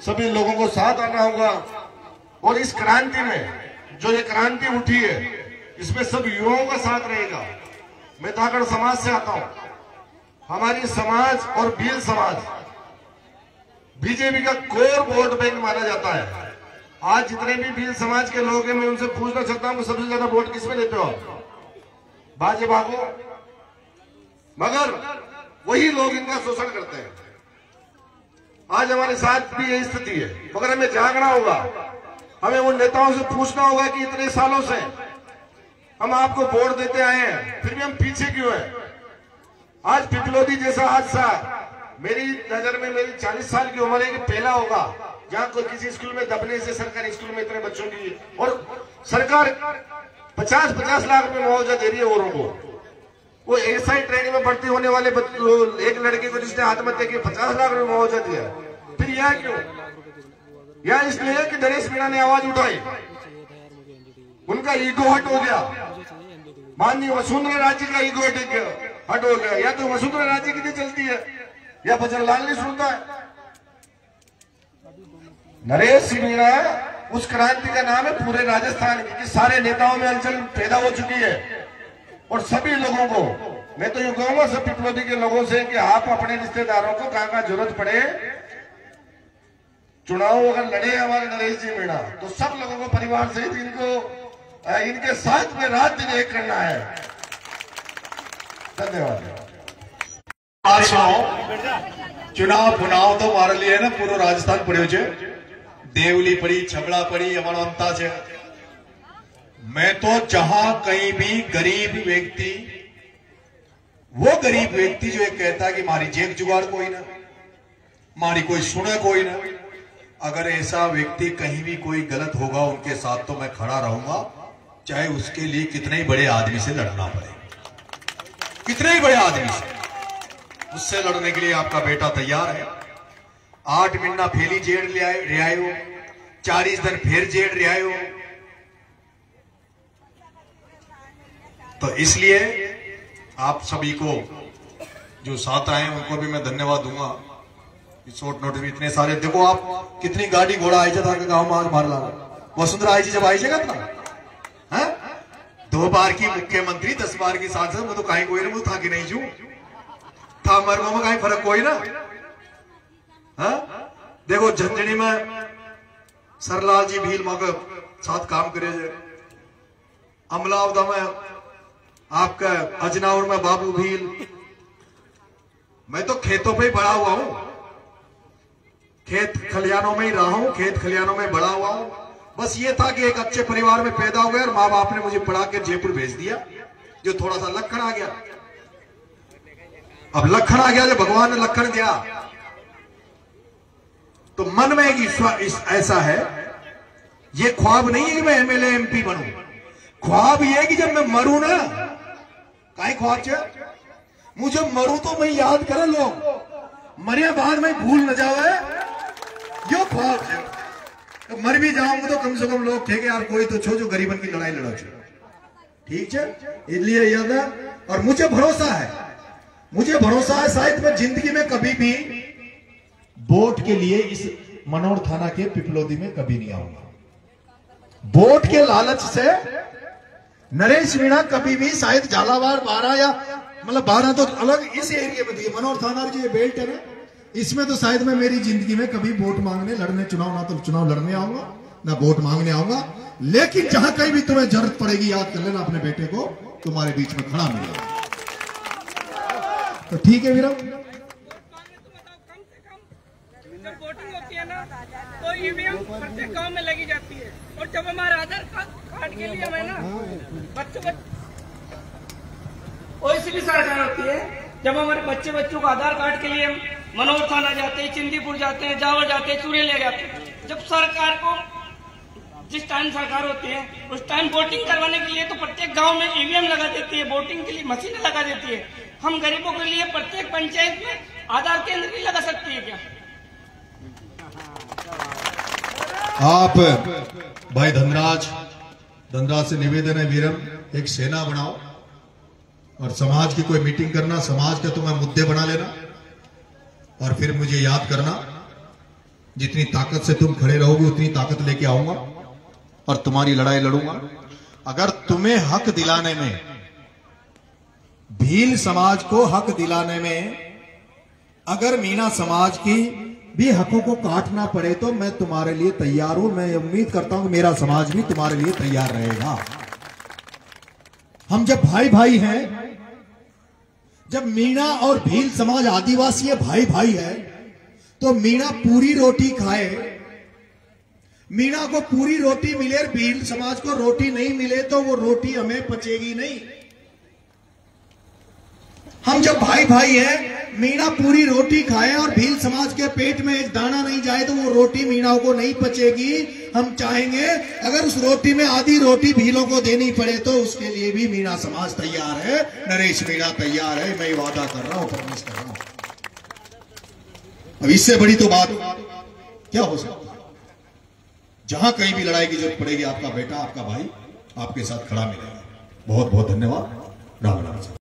सभी लोगों को साथ आना होगा। और इस क्रांति में जो ये क्रांति उठी है, इसमें सब युवाओं का साथ रहेगा। मैं धाकड़ समाज से आता हूं। हमारी समाज और भील समाज बीजेपी का कोर वोट बैंक माना जाता है। आज जितने भी भील समाज के लोग हैं, मैं उनसे पूछना चाहता हूं कि सबसे ज्यादा वोट किसमें देते हो? भाजपा को। मगर वही लोग इनका शोषण करते हैं। आज हमारे साथ भी यही स्थिति है, मगर हमें जागना होगा। हमें उन नेताओं से पूछना होगा कि इतने सालों से हम आपको वोट देते आए हैं, फिर भी हम पीछे क्यों हैं? आज पिपलोदी जैसा हादसा मेरी नजर में, मेरी 40 साल की उम्र है कि पहला होगा जहां कोई किसी स्कूल में दबने से सरकारी स्कूल में इतने बच्चों की, और सरकार 50-50 लाख रुपए मुआवजा दे रही है औरों को। वो एसआई ट्रेनिंग में भर्ती होने वाले एक लड़के को जिसने आत्महत्या की 50 लाख रुपए मुआवजा दिया। फिर यह क्यों? यह इसलिए कि नरेश मीणा ने आवाज उठाई, उनका ईगो हट हो गया। माननीय वसुंधरा राजे का ईगो हट हो गया। या तो वसुंधरा राजे की नहीं चलती है या भजन लाल नहीं सुनता है। नरेश मीणा उस क्रांति का नाम है पूरे राजस्थान की, सारे नेताओं में हलचल पैदा हो चुकी है। और सभी लोगों को मैं तो यूं कहूंगा, सब पिपलोदी के लोगों से कि आप अपने रिश्तेदारों को कहां जरूरत पड़े, चुनाव अगर लड़े हमारे नरेश जी मीणा, तो सब लोगों को परिवार सहित इनके साथ में रात दिन एक करना है। धन्यवाद। आज सुनो, चुनाव तो मार लिए ना पूरा राजस्थान पड़े देवली पड़ी, छबड़ा पड़ी, हमारा अंताज है। मैं तो जहां कहीं भी गरीब व्यक्ति, वो गरीब व्यक्ति जो ये कहता है कि मारी जेब जुगाड़ कोई ना, मारी कोई सुने कोई ना, अगर ऐसा व्यक्ति कहीं भी कोई गलत होगा उनके साथ तो मैं खड़ा रहूंगा, चाहे उसके लिए कितने ही बड़े आदमी से लड़ना पड़े, कितने ही बड़े आदमी से। उससे लड़ने के लिए आपका बेटा तैयार है। 8 महीना फेली जेड़ ले आयो, 40 दिन फिर जेड़ ले आयो। तो इसलिए आप सभी को जो साथ आए उनको भी मैं धन्यवाद दूंगा। शॉर्ट नोटिस में इतने सारे, देखो आप कितनी गाड़ी घोड़ा आई था गांव में आज मार ला। वसुंधरा आई जी जब आई जगह ना, 2 बार की मुख्यमंत्री, 10 बार की सांसद, वो तो कहीं कोई ना, वो था कि नहीं जू था हमारे गांव में कहीं फर्क कोई ना। देखो झंझणी में सरलाल जी भील मगर साथ काम करे, अमलावदा में आपका अजनावर में बाबू भील। मैं तो खेतों पे ही बड़ा हुआ हूं, खेत खलियानों में ही रहा हूं, खेत खलियानों में बड़ा हुआ हूं। बस ये था कि एक अच्छे परिवार में पैदा हो गया और माँ बाप ने मुझे पढ़ा के जयपुर भेज दिया, जो थोड़ा सा लखन आ गया। अब लखन आ गया, जो भगवान ने लखन दिया, तो मन में एक ऐसा है, ये ख्वाब नहीं है कि मैं एमएलए एमपी बनूं, ख्वाब ये है कि जब मैं मरूं ना, काहे ख्वाब च मुझे मरूं तो मैं याद करे लोग, मरे बाद में भूल न जावे, यो ख्वाब है। तो मर भी जाऊंगा तो कम से कम लोग थे कि यार कोई तो छो जो गरीबन की लड़ाई लड़ो छो, ठीक है। इसलिए याद है, और मुझे भरोसा है शायद मैं जिंदगी में कभी भी वोट के लिए इस मनोर थाना के पिपलोदी में कभी नहीं आऊंगा। वोट के लालच से नरेश मीणा कभी भी शायद झालावाड़ 12 या मतलब 12 तो अलग इस एरिया में थी, मनोर थाना जो ये बेल्ट है ना, इसमें तो शायद मैं मेरी जिंदगी में कभी वोट मांगने लड़ने ना तो चुनाव लड़ने आऊंगा ना वोट मांगने आऊंगा। लेकिन जहां कहीं भी तुम्हें जरूरत पड़ेगी, याद कर लेना अपने बेटे को, तुम्हारे बीच में खड़ा मिलेगा। तो ठीक है वीरम, वोटिंग होती है ना तो ईवीएम प्रत्येक गांव में लगी जाती है। और जब हमारे आधार कार्ड के लिए हमें ना बच्चों वैसी भी सरकार होती है, जब हमारे बच्चों को आधार कार्ड के लिए मनोर थाना जाते हैं, चिंदीपुर जाते हैं, जावर जाते हैं, चूरे ले जाते हैं। जब सरकार को जिस टाइम सरकार होती है उस टाइम वोटिंग करवाने के लिए तो प्रत्येक गांव में ईवीएम लगा देती है, वोटिंग के लिए मशीनें लगा देती है। हम गरीबों के लिए प्रत्येक पंचायत में आधार केंद्र भी लगा सकती है क्या? आप भाई धनराज से निवेदन है वीरम, एक सेना बनाओ और समाज की कोई मीटिंग करना, समाज के तुम्हें मुद्दे बना लेना और फिर मुझे याद करना। जितनी ताकत से तुम खड़े रहोगे उतनी ताकत लेके आऊंगा और तुम्हारी लड़ाई लड़ूंगा। अगर तुम्हें हक दिलाने में, भील समाज को हक दिलाने में, अगर मीणा समाज की भी हकों को काटना पड़े तो मैं तुम्हारे लिए तैयार हूं। मैं उम्मीद करता हूं कि मेरा समाज भी तुम्हारे लिए तैयार रहेगा। हम जब भाई भाई हैं, जब मीणा और भील समाज आदिवासी भाई भाई है, तो मीणा पूरी रोटी खाए, मीणा को पूरी रोटी मिले और भील समाज को रोटी नहीं मिले तो वो रोटी हमें पचेगी नहीं। हम जब भाई भाई हैं, मीणा पूरी रोटी खाए और भील समाज के पेट में एक दाना नहीं जाए तो वो रोटी मीणा को नहीं पचेगी। हम चाहेंगे अगर उस रोटी में आधी रोटी भीलों को देनी पड़े तो उसके लिए भी मीणा समाज तैयार है, नरेश मीणा तैयार है। मैं वादा कर रहा हूं, प्रॉमिस कर रहा हूं। अब इससे बड़ी तो बात क्या हो सकती है। जहां कहीं भी लड़ाई की जरूरत पड़ेगी, आपका बेटा, आपका भाई आपके साथ खड़ा मिलेगा। बहुत बहुत धन्यवाद। राम राम।